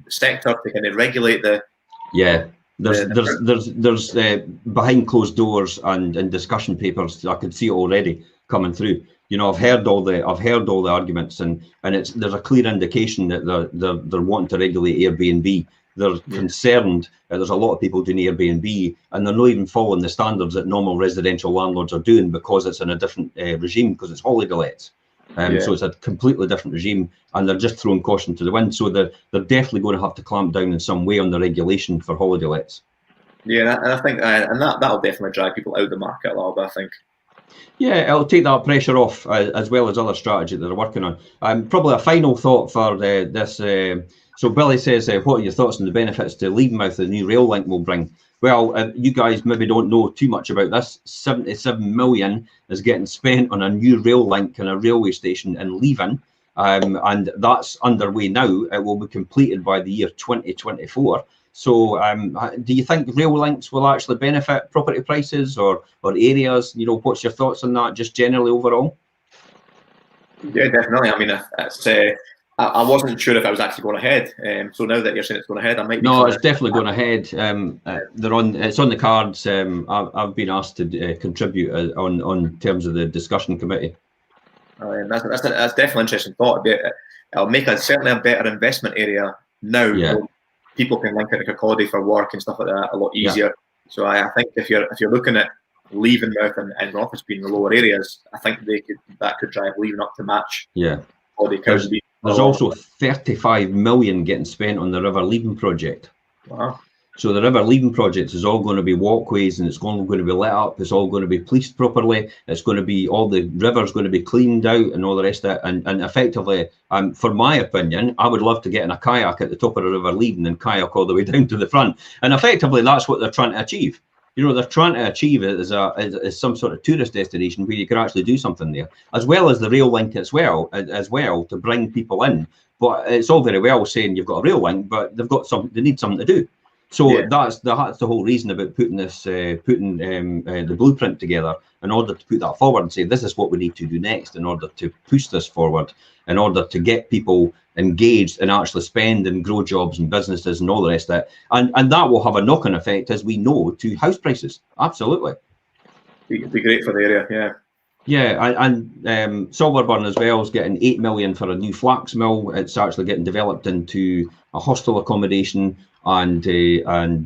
B: sector to kind of regulate the? Yeah.
A: There's behind closed doors and discussion papers. I can see it already coming through. You know, I've heard all the arguments, and there's a clear indication that they're wanting to regulate Airbnb. They're concerned that there's a lot of people doing Airbnb, and they're not even following the standards that normal residential landlords are doing because it's in a different regime, because it's holiday lets. So it's a completely different regime, and they're just throwing caution to the wind. So they're definitely going to have to clamp down in some way on the regulation for holiday lets.
B: Yeah, and I think that'll definitely drive people out of the market a little bit, I think.
A: Yeah, it'll take that pressure off, as well as other strategies that they're working on. Probably a final thought for this So Billy says, what are your thoughts on the benefits to Leavenmouth the new rail link will bring? Well, you guys maybe don't know too much about this. 77 million is getting spent on a new rail link and a railway station in Leven, and that's underway now. It will be completed by the year 2024. So do you think rail links will actually benefit property prices or areas? You know, what's your thoughts on that, just generally overall?
B: Yeah, definitely. I mean, I wasn't sure if I was actually going ahead. So now that you're saying it's going ahead, I might be.
A: No, it's definitely going ahead. It's on the cards. I've been asked to contribute on terms of the discussion committee.
B: That's definitely an interesting thought. It'll make certainly a better investment area now.
A: Yeah.
B: People can link it to Kirkcaldy for work and stuff like that a lot easier. Yeah. So I think if you're looking at Leavenmouth and Office being the lower areas, I think that could drive Leven up to match.
A: Yeah. There's also 35 million getting spent on the River Leven project.
B: Wow.
A: So the River Leven project is all going to be walkways, and it's going to be lit up. It's all going to be policed properly. It's going to be, all the rivers going to be cleaned out and all the rest of it. And effectively, for my opinion, I would love to get in a kayak at the top of the River Leven and kayak all the way down to the front. And effectively, that's what they're trying to achieve. You know, they're trying to achieve it as some sort of tourist destination where you can actually do something there, as well as the rail link as well to bring people in. But it's all very well saying you've got a rail link, but they need something to do. So yeah. that's the whole reason about putting the blueprint together, in order to put that forward and say this is what we need to do next in order to push this forward, in order to get people engaged and actually spend and grow jobs and businesses and all the rest of it. And that will have a knock-on effect, as we know, to house prices. Absolutely.
B: It'd be great for the area, yeah.
A: Yeah, and Silverburn as well is getting 8 million for a new flax mill. It's actually getting developed into a hostel accommodation and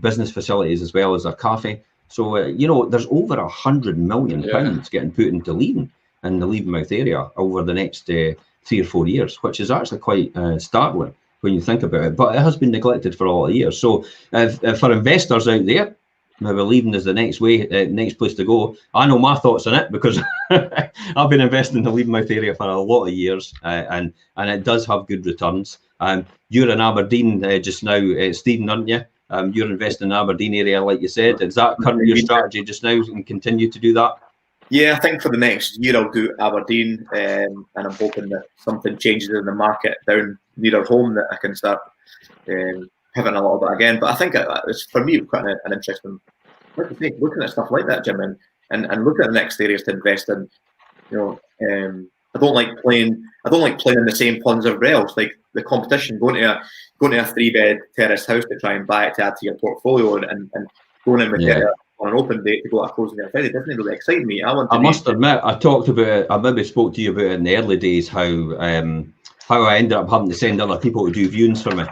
A: business facilities, as well as a cafe. So you know, there's over 100 million pounds getting put into Leven in the Leavenmouth area over the next 3 or 4 years, which is actually quite startling when you think about it. But it has been neglected for a lot of years. So for investors out there, maybe Leven is the next place to go. I know my thoughts on it, because I've been investing in the Leavenmouth area for a lot of years, and it does have good returns. You're in Aberdeen just now, Stephen, aren't you? You're investing in the Aberdeen area, like you said. Is that currently your strategy just now, and continue to do that?
B: Yeah, I think for the next year I'll do Aberdeen, and I'm hoping that something changes in the market down near home, that I can start pivoting a little bit again. But I think it's, for me, quite an interesting, like I say, looking at stuff like that, Jim, and looking at the next areas to invest in. You know, I don't like playing in the same ponds of rails, like the competition, going to a 3-bed terrace house to try and buy it to add to your portfolio, and going in with it on an open date to go to a closing on Friday doesn't really excite me. I
A: must admit, I talked about it, I maybe spoke to you about it in the early days, how I ended up having to send other people to do viewings for me,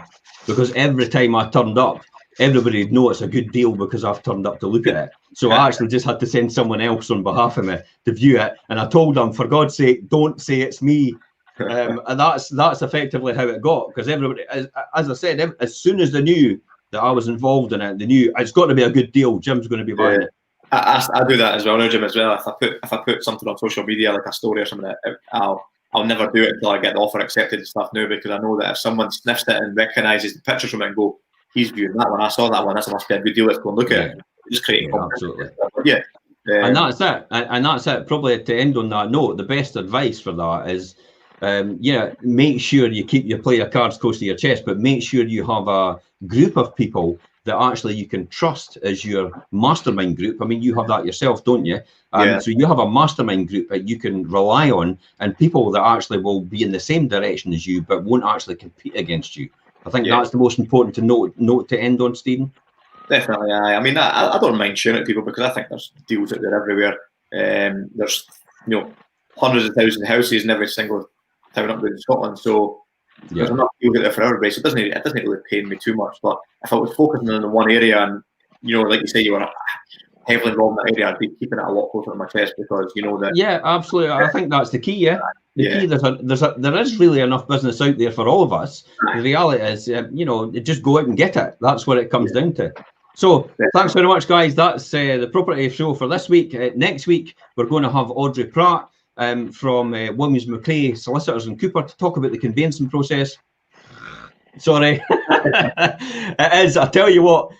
A: because every time I turned up, everybody would know it's a good deal because I've turned up to look at it. So I actually just had to send someone else on behalf of me to view it, and I told them, for God's sake, don't say it's me. And that's effectively how it got, because everybody, as I said, as soon as they knew that I was involved in it, they knew it's got to be a good deal. Jim's going to be buying it.
B: I do that as well now, Jim, as well. If I put something on social media, like a story or something, I'll never do it until I get the offer accepted and stuff now, because I know that if someone sniffs it and recognises the pictures from it and go, he's viewing that one, I saw that one, that must be a good deal, let's go and look at it. Just creating
A: absolutely.
B: Yeah.
A: And that's it. And that's it. Probably to end on that note, the best advice for that is, make sure you play your cards close to your chest, but make sure you have a group of people that actually you can trust as your mastermind group. I mean, you have that yourself, don't you? So you have a mastermind group that you can rely on, and people that actually will be in the same direction as you, but won't actually compete against you. I think that's the most important to note to end on, Stephen.
B: Definitely, I mean, I don't mind sharing it to people, because I think there's deals out there everywhere. There's hundreds of thousands of houses in every single town up there in Scotland, so there's enough deals out there for everybody. So it doesn't really pain me too much. But if I was focusing on one area, and like you say, you were heavily involved in that area, I'd be keeping it a lot closer to my chest, because you know that. Yeah,
A: absolutely. I think that's the key. Yeah. Key, there is really enough business out there for all of us. The reality is, just go out and get it. That's what it comes down to. So thanks very much, guys. That's the property show for this week. Next week, we're going to have Audrey Pratt from Williams McCrea Solicitors in Cooper to talk about the conveyancing process. Sorry. It is. I tell you what,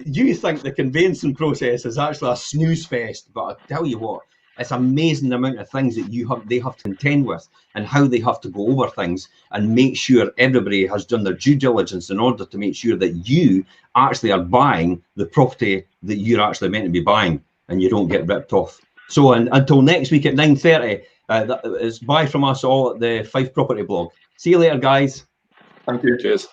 A: you think the conveyancing process is actually a snooze fest, but I tell you what, it's amazing the amount of things that they have to contend with, and how they have to go over things and make sure everybody has done their due diligence in order to make sure that you actually are buying the property that you're actually meant to be buying, and you don't get ripped off. So until next week at 9:30, it's bye from us all at the Fife Property blog. See you later, guys.
C: Thank you. Cheers.